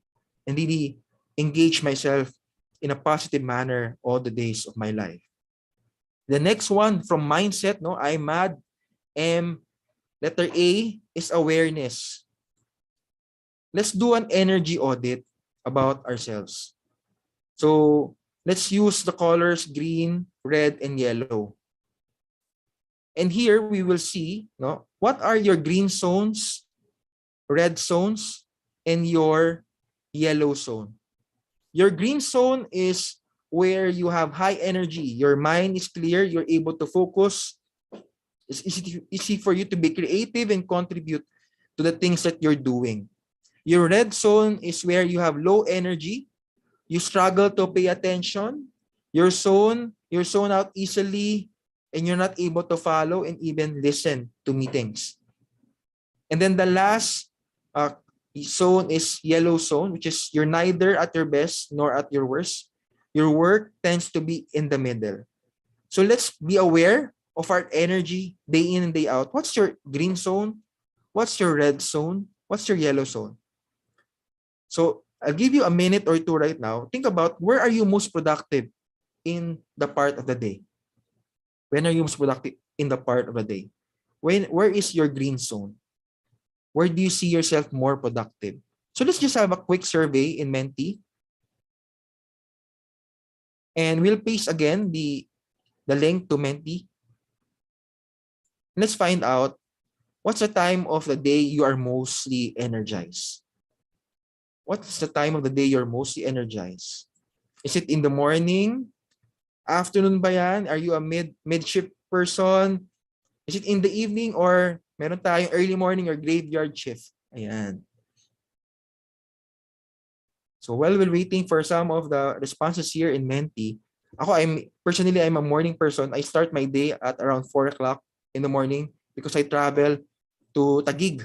and really engage myself in a positive manner all the days of my life. The next one from mindset, no, I'm mad, letter A is awareness. Let's do an energy audit about ourselves. So let's use the colors green, red, and yellow. And here we will see, no, what are your green zones, red zones, and your yellow zone. Your green zone is where you have high energy. Your mind is clear. You're able to focus. It's easy for you to be creative and contribute to the things that you're doing. Your red zone is where you have low energy. You struggle to pay attention. You're zone out easily, and you're not able to follow and even listen to meetings. And then the last zone is yellow zone, which is you're neither at your best nor at your worst. Your work tends to be in the middle. So let's be aware of our energy day in and day out. What's your green zone? What's your red zone? What's your yellow zone? So I'll give you a minute or two right now. Think about, where are you most productive in the part of the day? When are you most productive in the part of the day? Where is your green zone? Where do you see yourself more productive? So let's just have a quick survey in Menti. And we'll paste again the link to Menti. Let's find out, what's the time of the day you are mostly energized? What's the time of the day you're mostly energized? Is it in the morning? Afternoon ba yan? Are you a mid-shift person? Is it in the evening, or meron tayong early morning or graveyard shift? Ayan. So while we're waiting for some of the responses here in Menti, I'm a morning person. I start my day at around 4 o'clock in the morning because I travel to Taguig.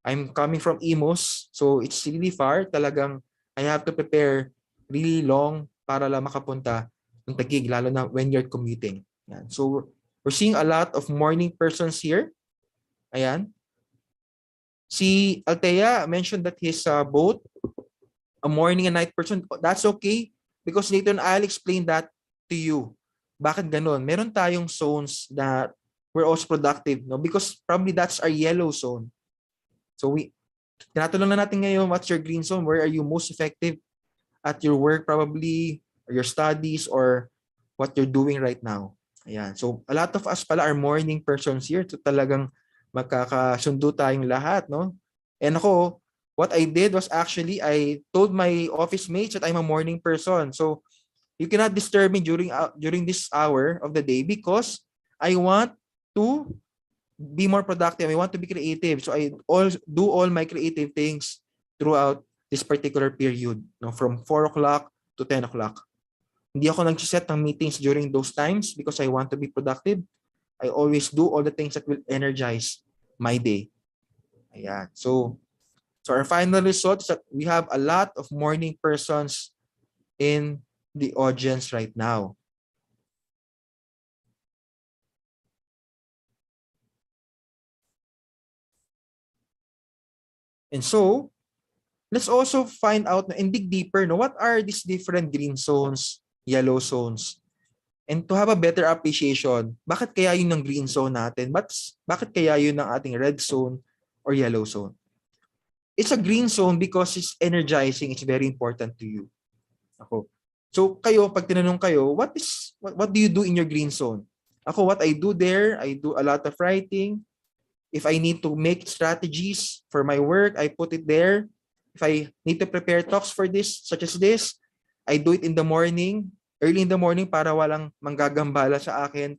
I'm coming from Imus, so it's really far. Talagang I have to prepare really long para lang makapunta ng Taguig, lalo na when you're commuting. Yan. So we're seeing a lot of morning persons here. Ayan. Si Altea mentioned that he's both a morning and night person. That's okay, because later on I'll explain that to you. Bakit ganun? Meron tayong zones that we're also productive, no? Because probably that's our yellow zone. So tinatanong na natin ngayon, what's your green zone? Where are you most effective at your work probably, or your studies, or what you're doing right now? Ayan. So a lot of us pala are morning persons here. So talagang magkakasundo tayong lahat, no? And ako, what I did was actually I told my office mates that I'm a morning person. So you cannot disturb me during this hour of the day, because I want to be more productive. I want to be creative. So I do all my creative things throughout this particular period, no, from 4 o'clock to 10 o'clock. Hindi ako nag-set ng meetings during those times because I want to be productive. I always do all the things that will energize my day. Ayan. So our final result is that we have a lot of morning persons in the audience right now. And so, let's also find out and dig deeper, no, what are these different green zones, yellow zones? And to have a better appreciation, bakit kaya yun ng green zone natin? Bakit kaya yun ng ating red zone or yellow zone? It's a green zone because it's energizing, it's very important to you. Ako. So kayo, pag tinanong kayo, what do you do in your green zone? Ako, what I do there, I do a lot of writing. If I need to make strategies for my work, I put it there. If I need to prepare talks for this, such as this, I do it in the morning, early in the morning, para walang manggagambala sa akin.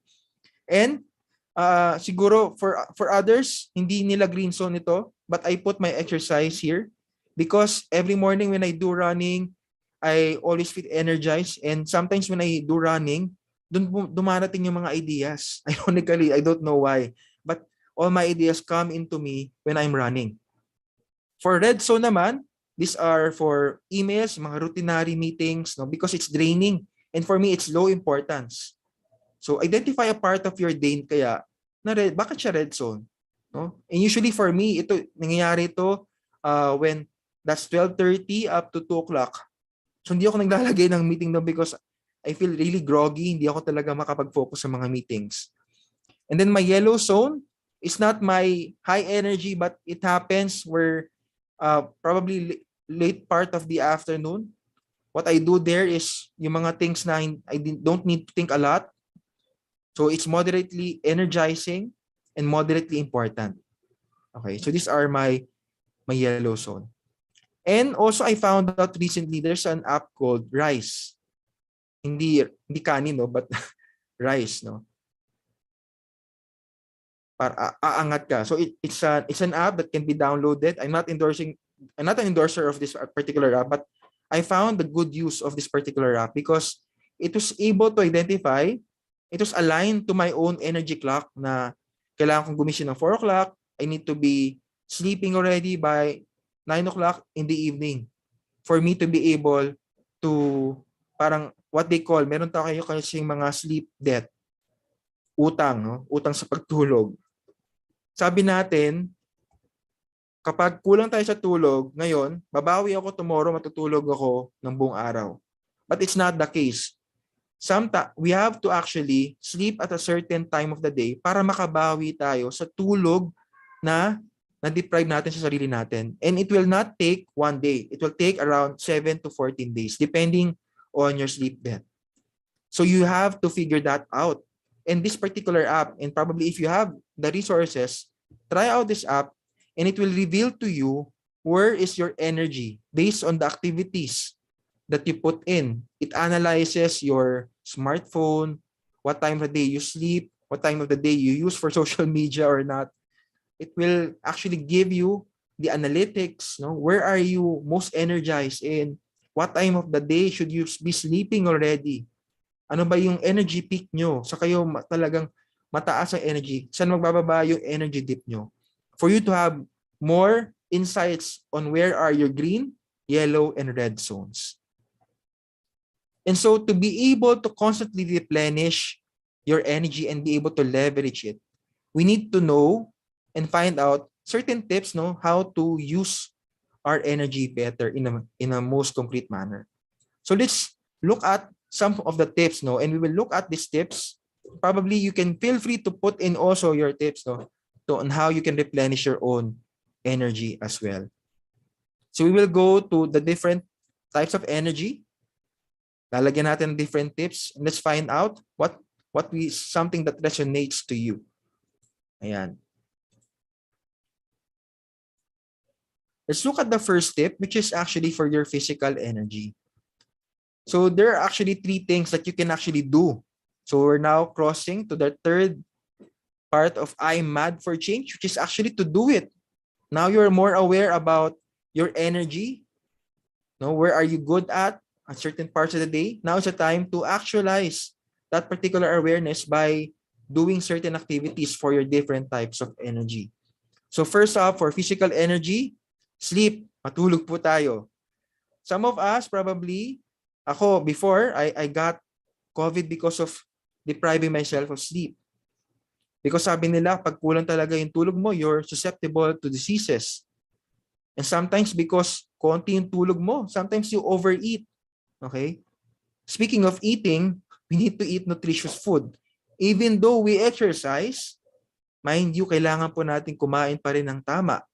And siguro for others, hindi nila green zone ito, but I put my exercise here because every morning when I do running, I always feel energized. And sometimes when I do running, dumarating yung mga ideas. Ironically, I don't know why, but all my ideas come into me when I'm running. For red zone naman, these are for emails, mga routinary meetings, no, because it's draining. And for me, it's low importance. So identify a part of your day kaya na red, bakit siya red zone? No? And usually for me, nangyayari ito when that's 12:30 up to 2 o'clock. So hindi ako naglalagay ng meeting doon because I feel really groggy. Hindi ako talaga makapag-focus sa mga meetings. And then my yellow zone is not my high energy, but it happens where probably late part of the afternoon. What I do there is yung mga things na I don't need to think a lot. So it's moderately energizing and moderately important. Okay, so these are my yellow zone. And also I found out recently there's an app called Rice. Hindi kanin, no, but Rice, no. Para aangat ka. So it's an app that can be downloaded. I'm not an endorser of this particular app, but I found the good use of this particular app because it was able to identify, it was aligned to my own energy clock na kailangan kong gumising ng 4 o'clock. I need to be sleeping already by 9 o'clock in the evening for me to be able to parang what they call, meron tayo kasing mga sleep debt, utang, no? Utang sa pagtulog. Sabi natin, kapag kulang tayo sa tulog, ngayon, babawi ako tomorrow, matutulog ako ng buong araw. But it's not the case. We have to actually sleep at a certain time of the day para makabawi tayo sa tulog na na-deprive natin sa sarili natin. And it will not take one day. It will take around 7 to 14 days, depending on your sleep debt. So you have to figure that out. And this particular app, and probably if you have the resources, try out this app, and it will reveal to you where is your energy based on the activities that you put in. It analyzes your smartphone, what time of the day you sleep, what time of the day you use for social media or not. It will actually give you the analytics, no? Where are you most energized in? What time of the day should you be sleeping already? Ano ba yung energy peak nyo? Sa kayo talagang mataas ang energy, saan magbababa yung energy dip nyo? For you to have more insights on where are your green, yellow, and red zones. And so to be able to constantly replenish your energy and be able to leverage it, we need to know and find out certain tips, no, how to use our energy better in a most concrete manner. So let's look at some of the tips, no, and we will look at these tips. Probably you can feel free to put in also your tips, no, on how you can replenish your own energy as well. So we will go to the different types of energy. Lalagyan natin different tips. And let's find out something that resonates to you. Ayan. Let's look at the first tip, which is actually for your physical energy. So there are actually 3 things that you can actually do. So we're now crossing to the third part of I'm mad for change, which is actually to do it. Now you're more aware about your energy. No, where are you good at certain parts of the day? Now is the time to actualize that particular awareness by doing certain activities for your different types of energy. So first off, for physical energy, sleep. Matulog po tayo. Some of us probably, ako before, I got COVID because of depriving myself of sleep. Because sabi nila, pag kulang talaga yung tulog mo, you're susceptible to diseases. And sometimes because konti yung tulog mo, sometimes you overeat. Okay? Speaking of eating, we need to eat nutritious food. Even though we exercise, mind you, kailangan po natin kumain pa rin ng tama.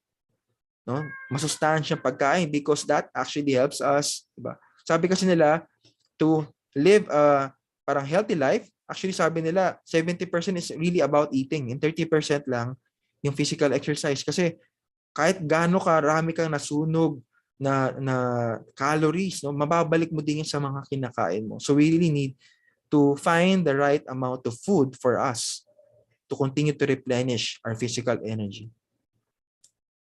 No? Masustansyang pagkain because that actually helps us. Diba? Sabi kasi nila, to live a parang healthy life, actually sabi nila, 70% is really about eating and 30% lang yung physical exercise. Kasi kahit gaano karami kang nasunog na calories, no, mababalik mo din sa mga kinakain mo. So we really need to find the right amount of food for us to continue to replenish our physical energy.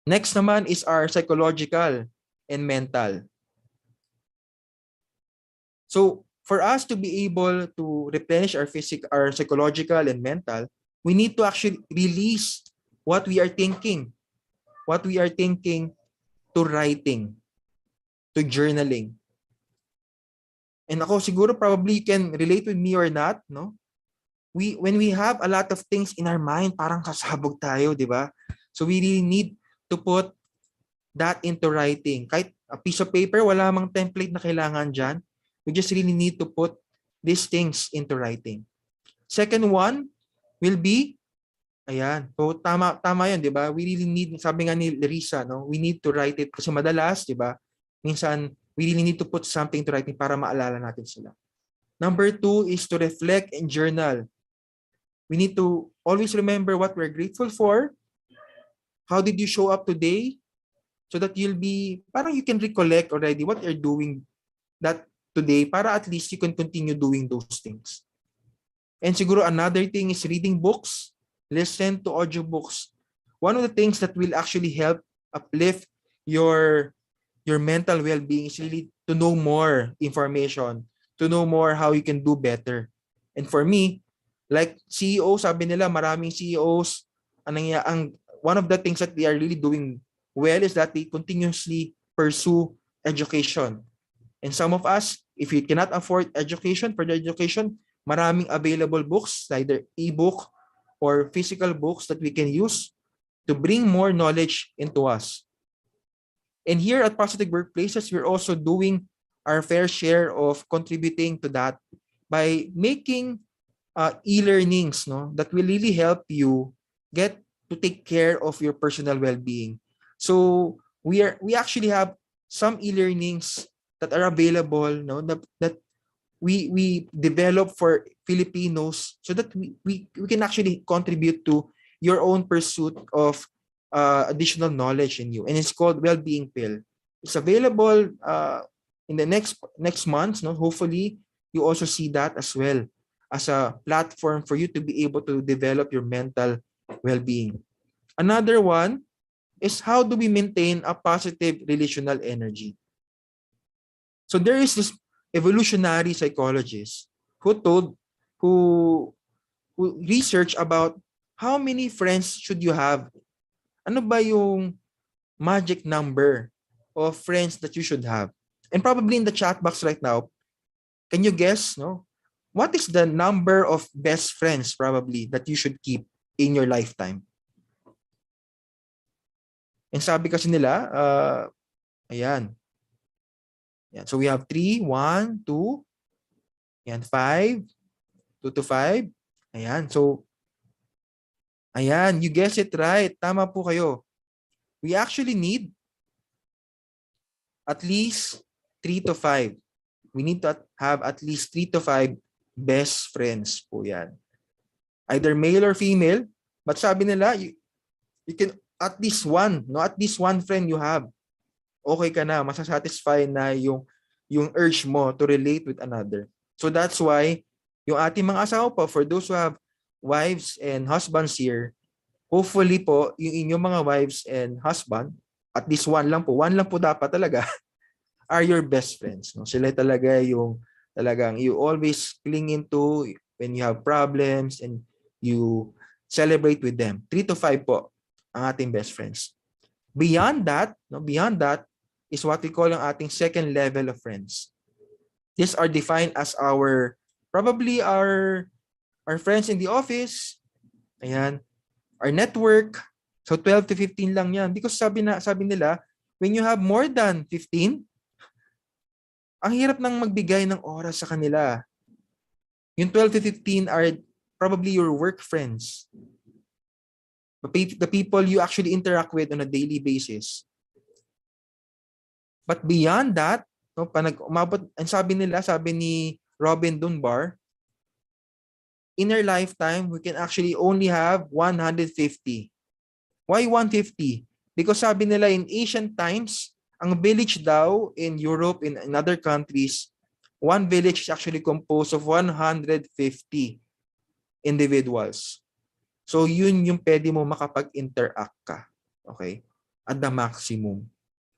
Next naman is our psychological and mental. So for us to be able to replenish our psychological and mental, we need to actually release what we are thinking to writing, to journaling. And ako siguro probably you can relate with me or not, no? When we have a lot of things in our mind, parang kasabog tayo, di ba? So we really need to put that into writing. Kahit a piece of paper, wala mang template na kailangan dyan. We just really need to put these things into writing. Second one will be, ayan, so tama yun, di ba? We really need, sabi nga ni Larissa, no? We need to write it kasi madalas, di ba? Minsan, we really need to put something to writing para maalala natin sila. Number 2 is to reflect and journal. We need to always remember what we're grateful for. How did you show up today? So that parang you can recollect already what you're doing that today para at least you can continue doing those things. And siguro another thing is reading books, listen to audiobooks. One of the things that will actually help uplift your mental well-being is really to know more information, to know more how you can do better. And for me, like CEO, sabi nila maraming CEOs, one of the things that they are really doing well is that they continuously pursue education. And some of us, If you cannot afford education, for the education, maraming available books, either ebook or physical books that we can use to bring more knowledge into us. And here at Positive Workplaces, we're also doing our fair share of contributing to that by making e-learnings, no, that will really help you get to take care of your personal well-being. So we actually have some e-learnings that are available, no, that we develop for Filipinos so that we can actually contribute to your own pursuit of additional knowledge in you. And it's called Wellbeing Pill. It's available in the next months. No? Hopefully, you also see that as well as a platform for you to be able to develop your mental well-being. Another one is how do we maintain a positive relational energy? So there is this evolutionary psychologist who researched about how many friends should you have. Ano ba yung magic number of friends that you should have? And probably in the chat box right now, can you guess, no? What is the number of best friends probably that you should keep in your lifetime? And sabi kasi nila, ayan. Yan. So we have 3, 1, 2, ayan, 5, 2 to 5. Ayan. So, ayan, you guess it right. Tama po kayo. We actually need at least 3 to 5. We need to have at least 3 to 5 best friends po yan. Either male or female. But sabi nila, you can at least one, no? At least one friend you have. Okay ka na, masasatisfy na yung urge mo to relate with another. So that's why yung ating mga asawa po, for those who have wives and husbands here, hopefully po, yung inyong mga wives and husband, at least one lang po dapat talaga, are your best friends. No? Sila talaga yung talagang you always cling into when you have problems and you celebrate with them. 3 to 5 po ang ating best friends. Beyond that is what we call ang ating second level of friends. These are defined as our friends in the office. Ayan. Our network. So 12 to 15 lang yan. Because sabi nila, when you have more than 15, ang hirap nang magbigay ng oras sa kanila. Yung 12 to 15 are probably your work friends. The people you actually interact with on a daily basis. But beyond that, no, sabi ni Robin Dunbar, in our lifetime, we can actually only have 150. Why 150? Because sabi nila in ancient times, ang village daw in Europe, in other countries, one village is actually composed of 150 individuals. So yun yung pwede mo makapag-interact ka. Okay? At the maximum.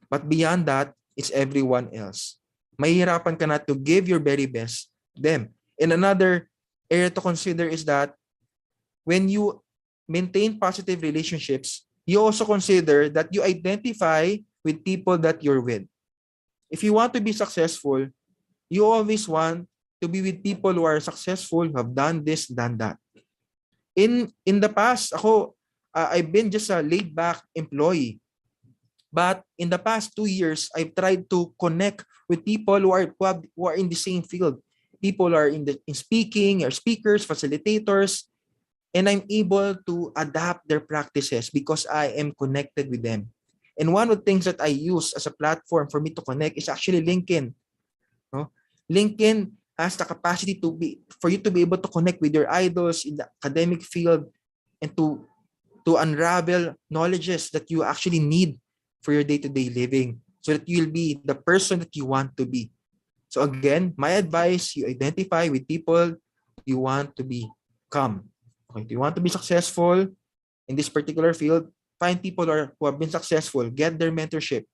But beyond that, it's everyone else. Mahihirapan ka na to give your very best to them. And another area to consider is that when you maintain positive relationships, you also consider that you identify with people that you're with. If you want to be successful, you always want to be with people who are successful, who have done this, done that. In the past, I've been just a laid-back employee. But in the past 2 years, I've tried to connect with people who are in the same field. People are in speaking, or speakers, facilitators, and I'm able to adapt their practices because I am connected with them. And one of the things that I use as a platform for me to connect is actually LinkedIn. No? LinkedIn has the capacity for you to be able to connect with your idols in the academic field and to unravel knowledges that you actually need for your day-to-day living so that you'll be the person that you want to be. So again, my advice, you identify with people you want to become. Okay, if you want to be successful in this particular field, find people who have been successful, get their mentorship.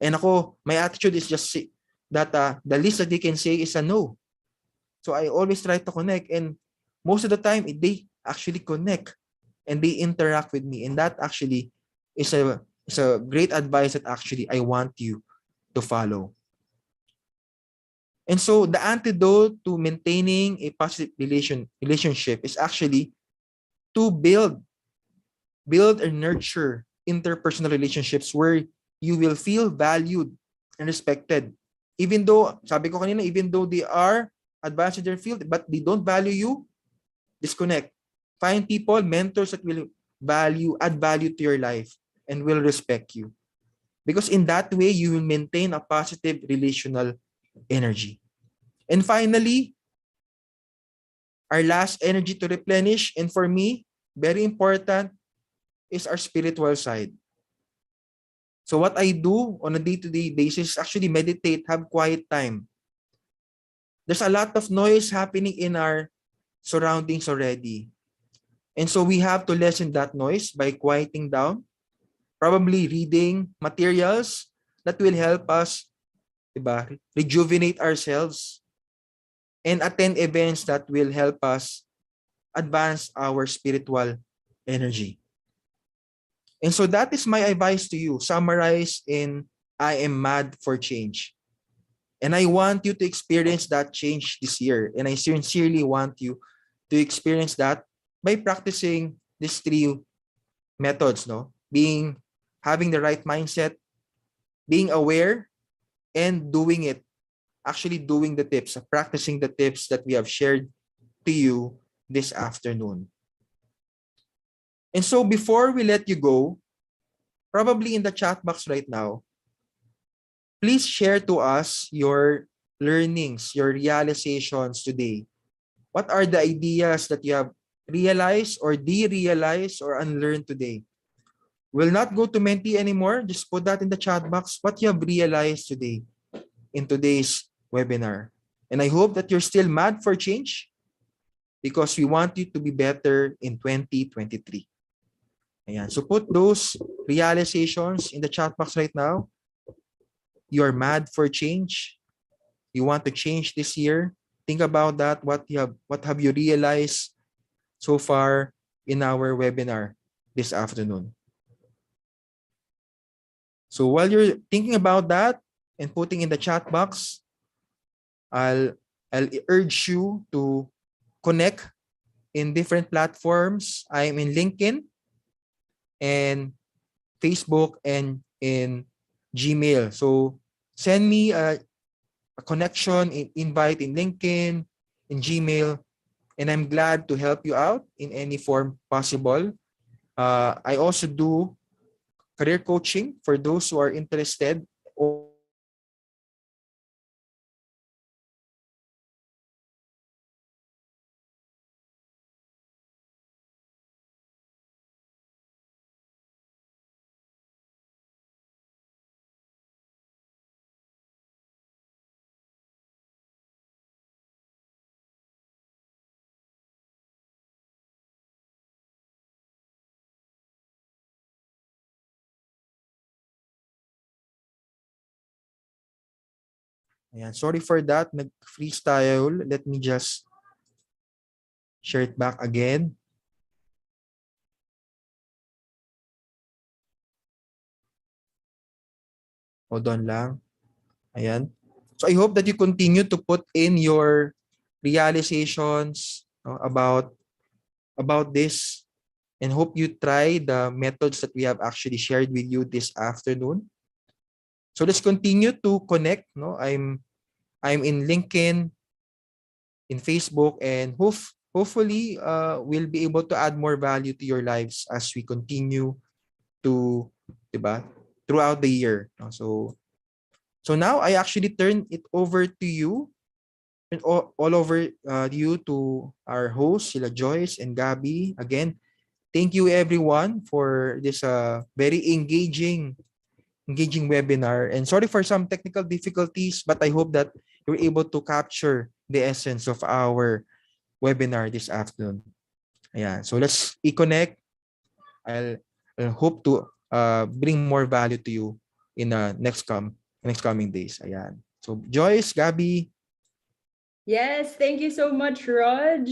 And my attitude is just that the least that they can say is a no. So I always try to connect, and most of the time they actually connect and they interact with me, and that actually is a great advice that actually I want you to follow. And so the antidote to maintaining a positive relationship is actually to build and nurture interpersonal relationships where you will feel valued and respected. Even though, sabi ko kanina, even though they are advanced in their field, but they don't value you, disconnect. Find people, mentors that will add value to your life and will respect you. Because in that way, you will maintain a positive relational energy. And finally, our last energy to replenish, and for me, very important, is our spiritual side. So what I do on a day-to-day basis is actually meditate, have quiet time. There's a lot of noise happening in our surroundings already. And so we have to lessen that noise by quieting down, probably reading materials that will help us, diba, rejuvenate ourselves, and attend events that will help us advance our spiritual energy. And so that is my advice to you, summarized in I am mad for change. And I want you to experience that change this year. And I sincerely want you to experience that by practicing these three methods, no? Having the right mindset, being aware, and doing it. Actually doing the tips, practicing the tips that we have shared to you this afternoon. And so before we let you go, probably in the chat box right now, please share to us your learnings, your realizations today. What are the ideas that you have realized or de-realized or unlearned today? We'll not go to Menti anymore. Just put that in the chat box. What you have realized today in today's webinar. And I hope that you're still mad for change because we want you to be better in 2023. Ayan. So put those realizations in the chat box right now. You're mad for change. You want to change this year. Think about that. What have you realized so far in our webinar this afternoon? So while you're thinking about that and putting in the chat box, I'll urge you to connect in different platforms. I'm in LinkedIn and Facebook and in Gmail. So send me a connection, invite in LinkedIn, in Gmail, and I'm glad to help you out in any form possible. I also do career coaching for those who are interested. Ayan, sorry for that. Nag-freestyle. Let me just share it back again. Hold on lang. Ayan. So I hope that you continue to put in your realizations about this, and hope you try the methods that we have actually shared with you this afternoon. So let's continue to connect. No, I'm in LinkedIn, in Facebook, and hopefully we'll be able to add more value to your lives as we continue to, diba, throughout the year. No? So now I actually turn it over to you and all over you to our hosts, sila Joyce and Gabby. Again, thank you everyone for this very engaging webinar. And sorry for some technical difficulties, but I hope that you're able to capture the essence of our webinar this afternoon. Ayan. So let's connect. I'll hope to bring more value to you in the next coming days. Ayan. So Joyce, Gabby. Yes, thank you so much, Raj.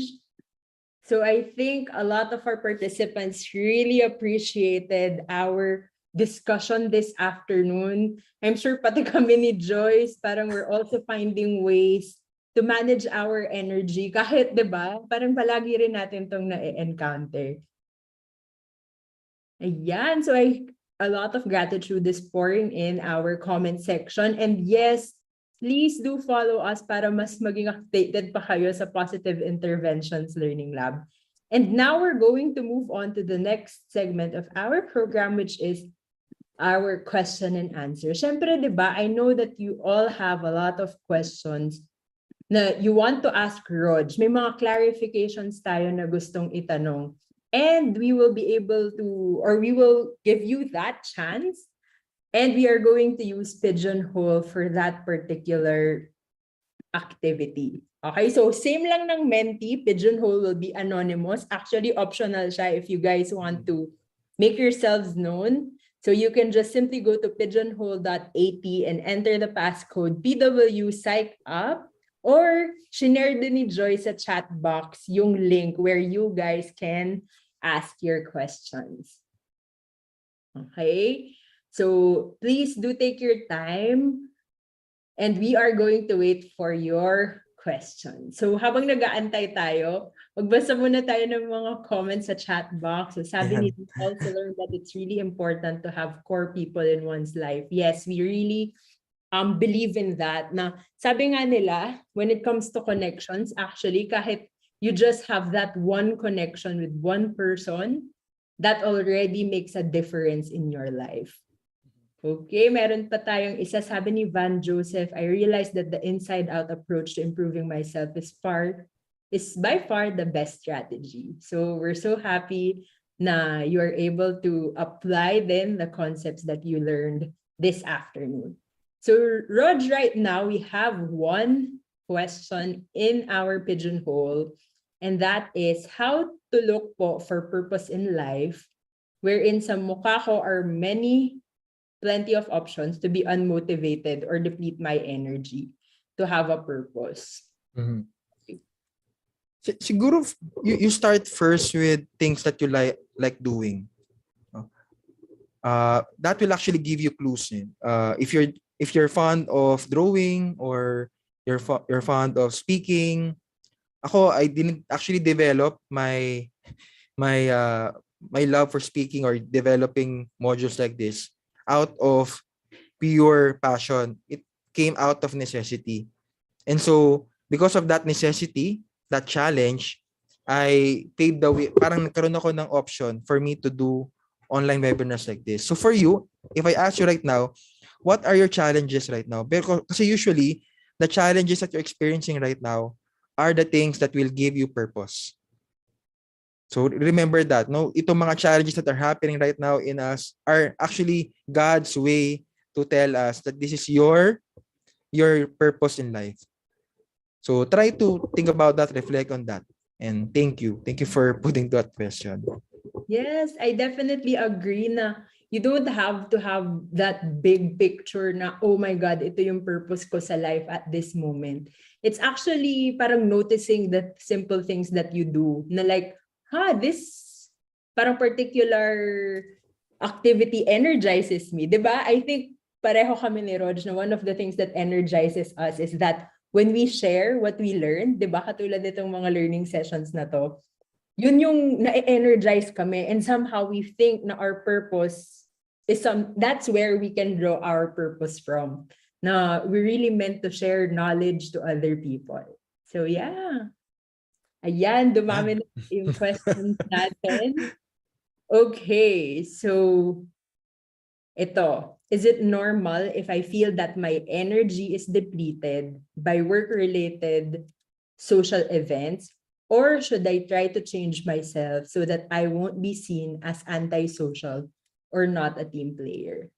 So I think a lot of our participants really appreciated our discussion this afternoon. I'm sure pati kami ni Joyce, parang we're also finding ways to manage our energy. Kahit, di ba, parang palagi rin natin itong na-encounter. Ayan, so a lot of gratitude is pouring in our comment section. And yes, please do follow us para mas maging updated pa kayo sa Positive Interventions Learning Lab. And now we're going to move on to the next segment of our program, which is our question and answer. Siyempre, di ba, I know that you all have a lot of questions na you want to ask Rog. May mga clarifications tayo na gustong itanong. And we will be able to, or we will give you that chance. And we are going to use Pigeonhole for that particular activity. Okay, so same lang ng Menti, Pigeonhole will be anonymous. Actually, optional siya if you guys want to make yourselves known. So you can just simply go to pigeonhole.at and enter the passcode PW Psych Up, or shinare din ni Joy sa chat box yung link where you guys can ask your questions. Okay, so please do take your time. And we are going to wait for your question. So habang nag-aantay tayo, magbasa muna tayo ng mga comments sa chat box. So sabi ni also learned that it's really important to have core people in one's life. Yes, we really believe in that. Na sabi nga nila, when it comes to connections, actually kahit you just have that one connection with one person, that already makes a difference in your life. Okay, meron pa tayong isa, sabi ni Van Joseph, I realized that the inside-out approach to improving myself is by far the best strategy. So we're so happy na you are able to apply then the concepts that you learned this afternoon. So Rog, right now we have one question in our Pigeonhole, and that is how to look po for purpose in life, wherein sa mukha ko are plenty of options to be unmotivated or deplete my energy to have a purpose. Mhm. Siguro you start first with things that you like doing. That will actually give you clues. If you're fond of drawing or you're fond of speaking. I didn't actually develop my love for speaking or developing modules like this out of pure passion. It came out of necessity. And so, because of that necessity, that challenge, I paved the way. Parang nagkaroon ako ng option for me to do online webinars like this. So for you, if I ask you right now, what are your challenges right now? Because usually, the challenges that you're experiencing right now are the things that will give you purpose. So remember that, no? Itong mga challenges that are happening right now in us are actually God's way to tell us that this is your purpose in life. So try to think about that, reflect on that. And thank you. Thank you for putting that question. Yes, I definitely agree na you don't have to have that big picture na, oh my God, ito yung purpose ko sa life at this moment. It's actually parang noticing the simple things that you do na like, this parang particular activity energizes me. Diba? I think pareho kami ni Rog na one of the things that energizes us is that when we share what we learn, diba? Katulad nitong mga learning sessions na to, yun yung na-energize kami, and somehow we think na our purpose is that's where we can draw our purpose from. Na we really meant to share knowledge to other people. So yeah. Ayan, dumami na yung questions natin. Okay, so ito. Is it normal if I feel that my energy is depleted by work-related social events? Or should I try to change myself so that I won't be seen as antisocial or not a team player?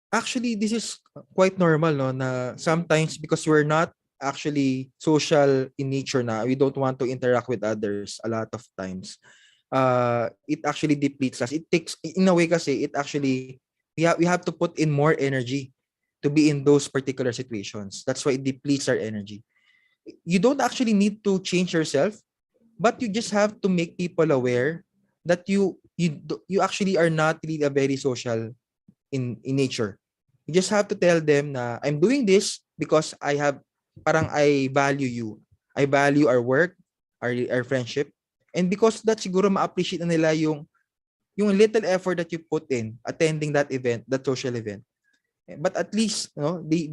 Actually, this is quite normal, no? Na sometimes because we're not actually social in nature na, we don't want to interact with others a lot of times. It actually depletes us. It takes, in a way kasi, it actually, we have to put in more energy to be in those particular situations. That's why it depletes our energy. You don't actually need to change yourself, but you just have to make people aware that you you actually are not really a very social in nature. You just have to tell them na I'm doing this because I value you. I value our work, our friendship. And because that siguro ma-appreciate na nila yung little effort that you put in attending that event, that social event. But at least, they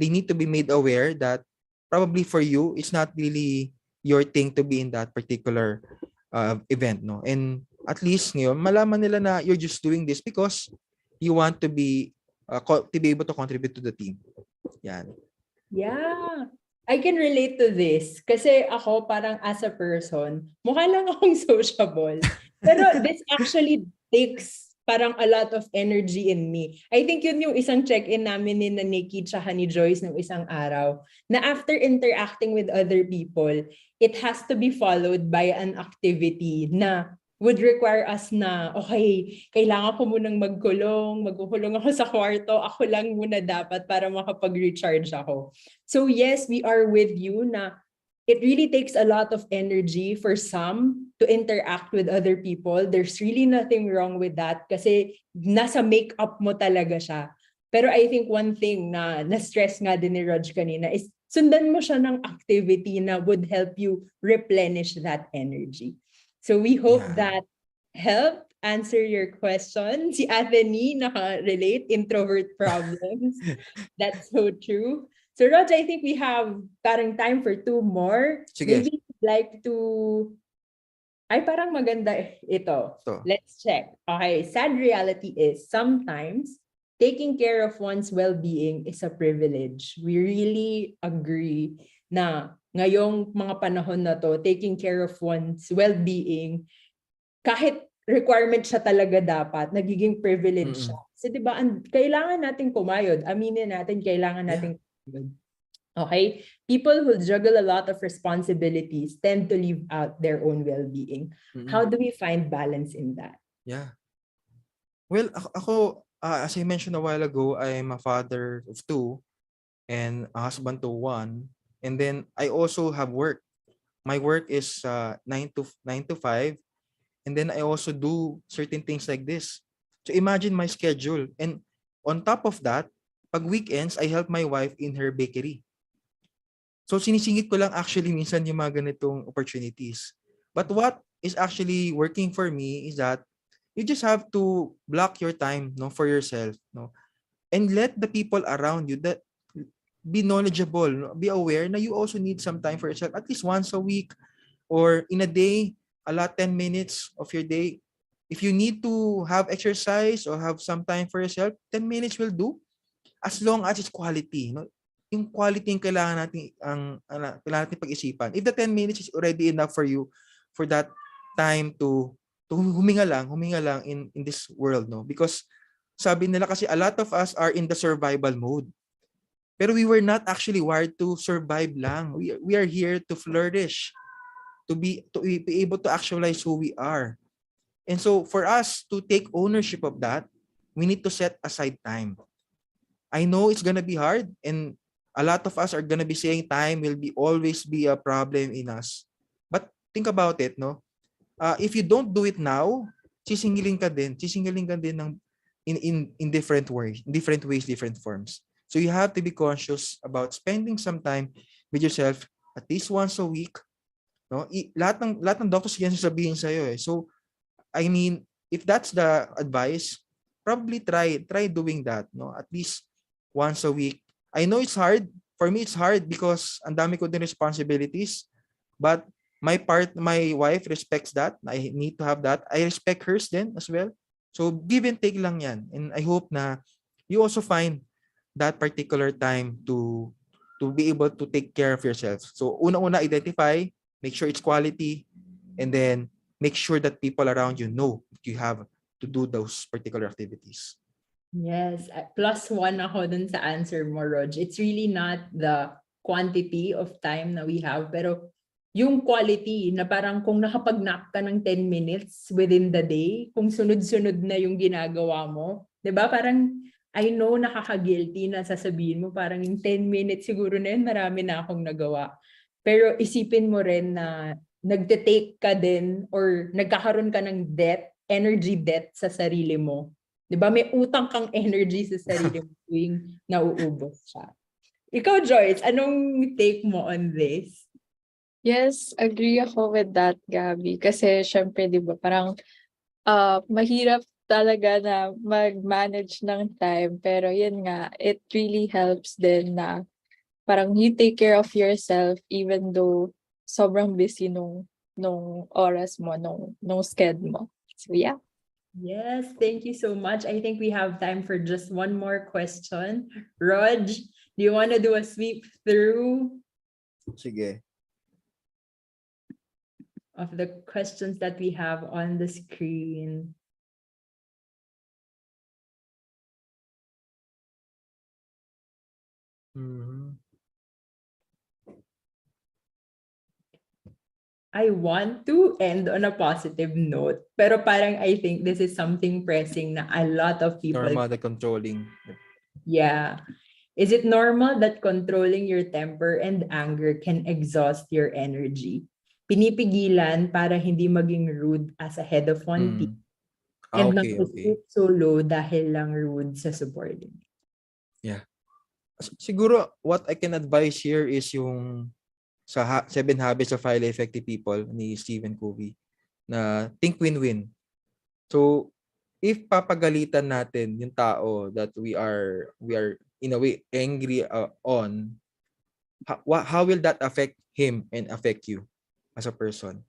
need to be made aware that probably for you, it's not really your thing to be in that particular event, no? And at least ngayon, malaman nila na you're just doing this because you want to be able to contribute to the team. Yan. Yeah. I can relate to this. Kasi ako parang as a person, mukha lang akong sociable. Pero this actually takes parang a lot of energy in me. I think yun yung isang check-in namin ni na Nikki tsaka ni Joyce nung isang araw. Na after interacting with other people, it has to be followed by an activity na would require us na, okay, kailangan ko munang magkukulong ako sa kwarto, ako lang muna dapat para makapag-recharge ako. So yes, we are with you na it really takes a lot of energy for some to interact with other people. There's really nothing wrong with that kasi nasa make-up mo talaga siya. Pero I think one thing na na-stress nga din ni Rog kanina is sundan mo siya ng activity na would help you replenish that energy. So we hope that helped answer your question. Si Atheny naka-relate, introvert problems. That's so true. So Rog, I think we have parang time for 2 more. Sige. Maybe you'd like to... Ay, parang maganda ito. So, Let's check. Okay, sad reality is sometimes taking care of one's well-being is a privilege. We really agree na ngayong mga panahon na to, taking care of one's well-being, kahit requirement siya talaga dapat, nagiging privilege siya. Kasi diba, kailangan natin kumayod. Aminin natin, kailangan natin kumayod. Okay? People who juggle a lot of responsibilities tend to leave out their own well-being. How do we find balance in that? Yeah. Well, ako as I mentioned a while ago, I'm a father of 2 and a husband to 1. And then I also have work. My work is 9 to 5. And then I also do certain things like this. So imagine my schedule. And on top of that, pag weekends, I help my wife in her bakery. So sinisingit ko lang actually minsan yung mga ganitong opportunities. But what is actually working for me is that you just have to block your time, no, for yourself, no, and let the people around you that be knowledgeable, no? Be aware na you also need some time for yourself, at least once a week or in a day, allot 10 minutes of your day. If you need to have exercise or have some time for yourself, 10 minutes will do, as long as it's quality, no? Yung quality yung kailangan natin pag-isipan. If the 10 minutes is already enough for you for that time to huminga lang in this world, no? Because sabi nila kasi a lot of us are in the survival mode. Pero we were not actually wired to survive lang. We are here to flourish, to be able to actualize who we are. And so for us to take ownership of that, we need to set aside time. I know it's gonna be hard, and a lot of us are gonna be saying time will always be a problem in us. But think about it, no? If you don't do it now, sisingilin ka din ng in different ways, different forms. So you have to be conscious about spending some time with yourself at least once a week, no? Lahat ng doctors yan sasabihin sa iyo eh. So I mean, if that's the advice, probably try doing that, no? At least once a week. I know it's hard. For me, it's hard because ang dami ko din responsibilities. But my wife respects that. I need to have that. I respect hers then as well. So give and take lang yan. And I hope na you also find that particular time to be able to take care of yourself. So una-una, identify, make sure it's quality, and then make sure that people around you know that you have to do those particular activities. Yes, +1 ako dun sa answer mo, Rog. It's really not the quantity of time na we have, pero yung quality na parang kung nakapag-nap ka ng 10 minutes within the day, kung sunod-sunod na yung ginagawa mo, 'di ba? Parang I know nakaka-guilty na sasabihin mo parang yung 10 minutes siguro na yun, marami na akong nagawa. Pero isipin mo rin na nagte-take ka din or nagkakaroon ka ng debt energy debt sa sarili mo. 'Di ba? May utang kang energy sa sarili mo tuwing nauubos siya. Ikaw, Joyce, anong take mo on this? Yes, agree ako with that, Gabby. Kasi syempre, di ba, parang mahirap talaga na mag-manage ng time. Pero yun nga, it really helps din na parang you take care of yourself even though sobrang busy nung oras mo, nung schedule mo. So yeah. Yes, thank you so much. I think we have time for just one more question. Rog, do you want to do a sweep through Sige. of the questions that we have on the screen? I want to end on a positive note, pero parang I think this is something pressing na a lot of people. Normal, the controlling. Yeah. Is it normal that controlling your temper and anger can exhaust your energy? Pinipigilan para hindi maging rude as a head of one team and not Okay, to okay. stoop so low dahil lang rude sa subordinate. Yeah. Siguro, what I can advise here is yung sa 7 Habits of Highly Effective People ni Stephen Covey na think win-win. So, if papagalitan natin yung tao that we are in a way angry on, how will that affect him and affect you as a person?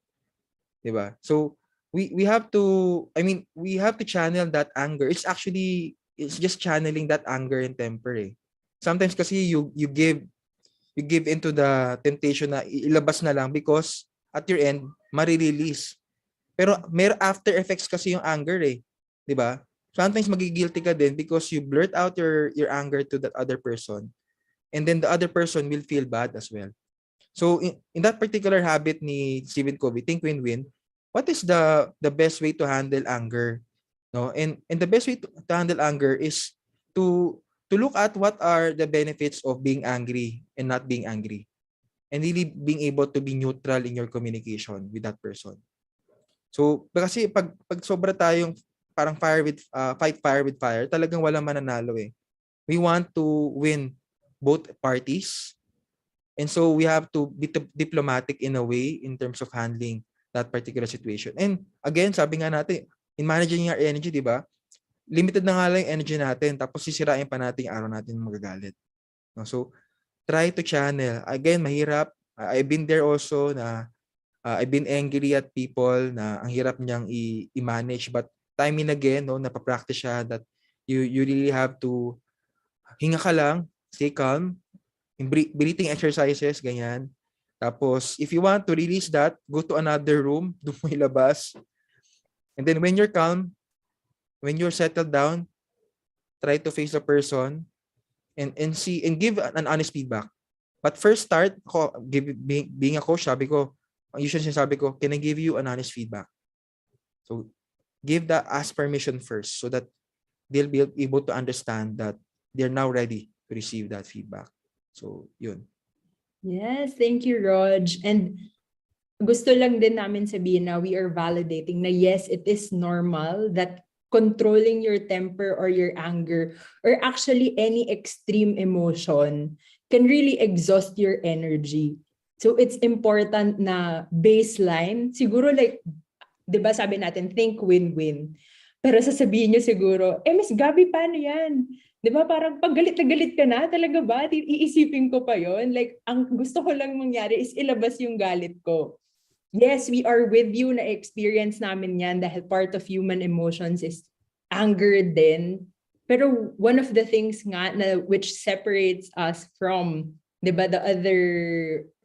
Diba? So, we have to, we have to channel that anger. It's just channeling that anger and temper eh. Sometimes kasi you give into the temptation na ilabas na lang because at your end, marirelease. Pero may after effects kasi yung anger eh. 'Di ba? Sometimes magigilty ka din because you blurt out your anger to that other person. And then the other person will feel bad as well. So in that particular habit ni Stephen Covey, think win-win, what is the best way to handle anger? No? And the best way to handle anger is to look at what are the benefits of being angry and not being angry. And really being able to be neutral in your communication with that person. So, kasi pag sobra tayong parang fight fire with fire, talagang walang mananalo eh. We want to win both parties. And so we have to be diplomatic in a way in terms of handling that particular situation. And again, sabi nga natin, in managing our energy, di ba? Limited na nga lang yung energy natin, tapos sisirain pa natin yung araw natin magagalit. So, try to channel. Again, mahirap. I've been there also na I've been angry at people na ang hirap niyang i-manage. But time and again, no, napapractice siya that you really have to hinga ka lang, stay calm, breathing exercises, ganyan. Tapos, if you want to release that, go to another room, doon mo ilabas. And then when you're calm, when you're settled down, try to face the person and see and give an honest feedback. But first start, being a coach, usually sinasabi ko, can I give you an honest feedback? So ask permission first so that they'll be able to understand that they're now ready to receive that feedback. So yun. Yes, thank you, Rog. And gusto lang din namin sabihin na we are validating na yes, it is normal that controlling your temper or your anger or actually any extreme emotion can really exhaust your energy. So it's important na baseline, siguro like, di ba sabi natin, think win-win. Pero sasabihin nyo siguro, Miss Gabby, paano yan? Di ba parang pag galit na galit ka na, talaga ba? Iisipin ko pa yon. Like, ang gusto ko lang mangyari is ilabas yung galit ko. Yes, we are with you na experience namin yan dahil part of human emotions is anger din. Pero one of the things nga na which separates us from, di ba, the other,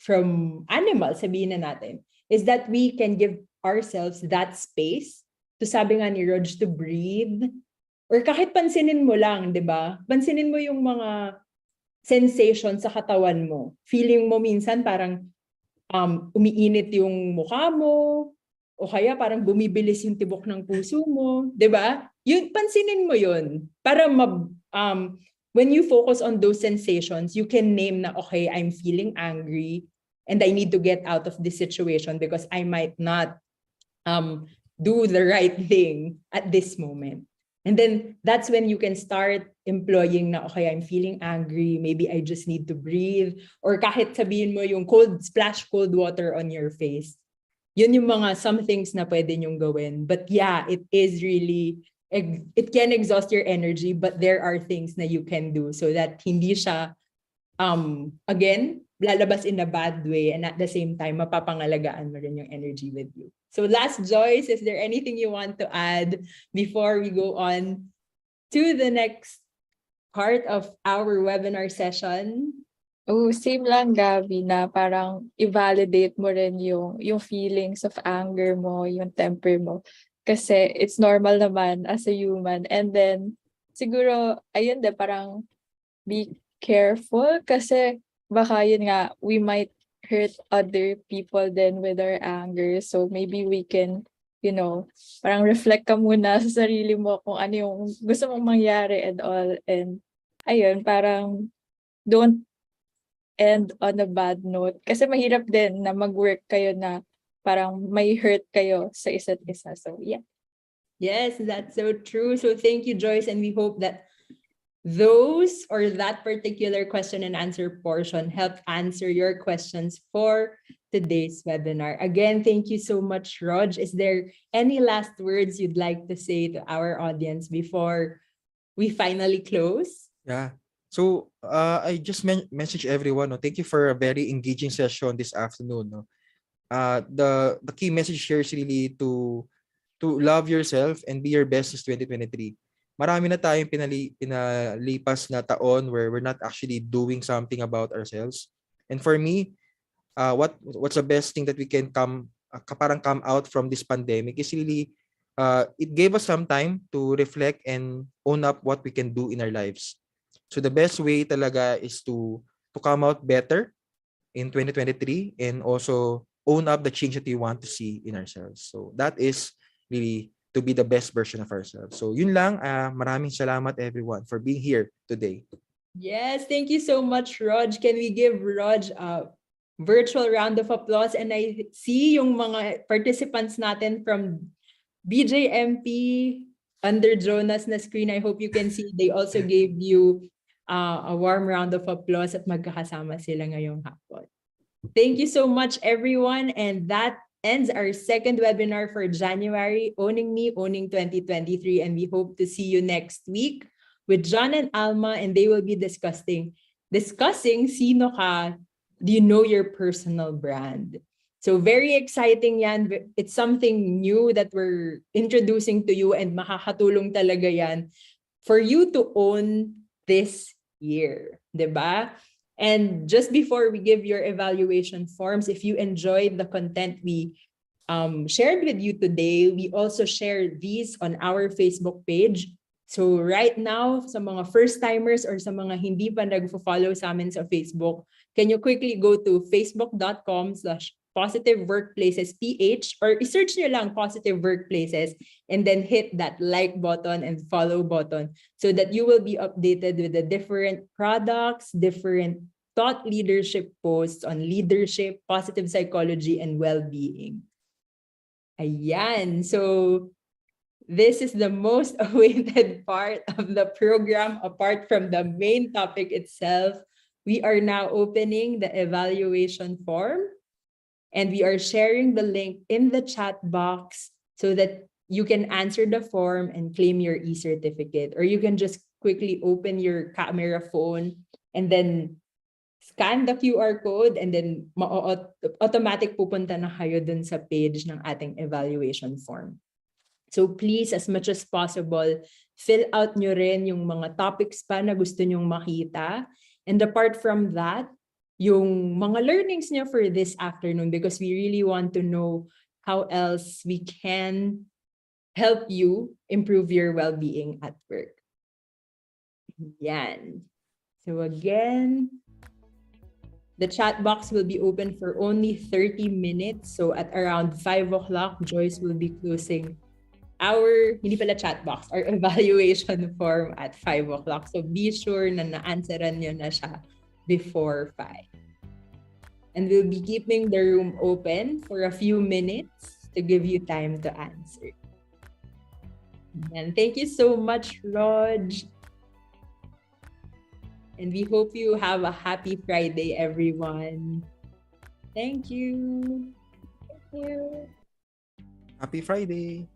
from animals, sabihin na natin, is that we can give ourselves that space to sabi nga ni Rog to breathe. Or kahit pansinin mo lang, di ba? Pansinin mo yung mga sensation sa katawan mo. Feeling mo minsan parang umiinit yung mukha mo, o kaya parang bumibilis yung tibok ng puso mo, 'di ba? Yun, pansinin mo yun. Para when you focus on those sensations, you can name na, okay, I'm feeling angry and I need to get out of this situation because I might not do the right thing at this moment. And then that's when you can start employing na, okay, I'm feeling angry, maybe I just need to breathe, or kahit sabihin mo yung splash cold water on your face. Yun yung mga some things na pwede nyong gawin. But yeah, it is really, it can exhaust your energy, but there are things na you can do so that hindi siya, again, lalabas in a bad way, and at the same time, mapapangalagaan mo rin yung energy with you. So last, Joyce, is there anything you want to add before we go on to the next part of our webinar session? Oh, same lang, Gabi, na parang i-validate mo rin yung feelings of anger mo, yung temper mo. Kasi it's normal naman as a human. And then, siguro, ayun din, parang be careful kasi baka yun nga, we might hurt other people then with our anger. So maybe we can, parang reflect ka muna sa sarili mo kung ano yung gusto mong mangyari and all. And ayun, parang don't end on a bad note. Kasi mahirap din na mag-work kayo na parang may hurt kayo sa isa't isa. So yeah. Yes, that's so true. So thank you, Joyce. And we hope that those or that particular question and answer portion helped answer your questions for today's webinar. Again, thank you so much, Rog. Is there any last words you'd like to say to our audience before we finally close? Yeah. So I just message everyone. No? Thank you for a very engaging session this afternoon. No? The key message here is really to love yourself and be your best this 2023. Marami na tayong pinalipas na taon where we're not actually doing something about ourselves. And for me, what's the best thing that we can come out from this pandemic is really it gave us some time to reflect and own up what we can do in our lives. So the best way talaga is to come out better in 2023 and also own up the change that we want to see in ourselves. So that is really to be the best version of ourselves. So yun lang, maraming salamat everyone for being here today. Yes, thank you so much, Rog. Can we give Rog a virtual round of applause? And I see yung mga participants natin from BJMP under Jonas na screen. I hope you can see they also gave you a warm round of applause at magkakasama sila ngayong hapon. Thank you so much, everyone. And that ends our second webinar for January, Owning Me, Owning 2023. And we hope to see you next week with John and Alma, and they will be discussing sino ka, do you know your personal brand? So very exciting yan. It's something new that we're introducing to you, and makakatulong talaga yan for you to own this year, diba? And just before we give your evaluation forms, if you enjoyed the content we shared with you today, we also share these on our Facebook page. So right now, sa mga first-timers or sa mga hindi pa nag-follow sa amin sa Facebook, can you quickly go to facebook.com/positiveworkplacesph or i-search nyo lang Positive Workplaces and then hit that like button and follow button so that you will be updated with the different products, different thought leadership posts on leadership, positive psychology, and well-being. Ayan. So this is the most awaited part of the program apart from the main topic itself. We are now opening the evaluation form, and we are sharing the link in the chat box so that you can answer the form and claim your e-certificate. Or you can just quickly open your camera phone and then scan the QR code, and then automatic pupunta na kayo dun sa page ng ating evaluation form. So please, as much as possible, fill out nyo rin yung mga topics pa na gusto nyong makita. And apart from that, yung mga learnings nyo for this afternoon, because we really want to know how else we can help you improve your well-being at work. Yan. So again, the chat box will be open for only 30 minutes. So at around 5 o'clock, Joyce will be closing our chat box, our evaluation form at 5 o'clock. So be sure na na-answeran nyo na siya before 5. And we'll be keeping the room open for a few minutes to give you time to answer. And thank you so much, Rog. And we hope you have a happy Friday, everyone. Thank you. Thank you. Happy Friday.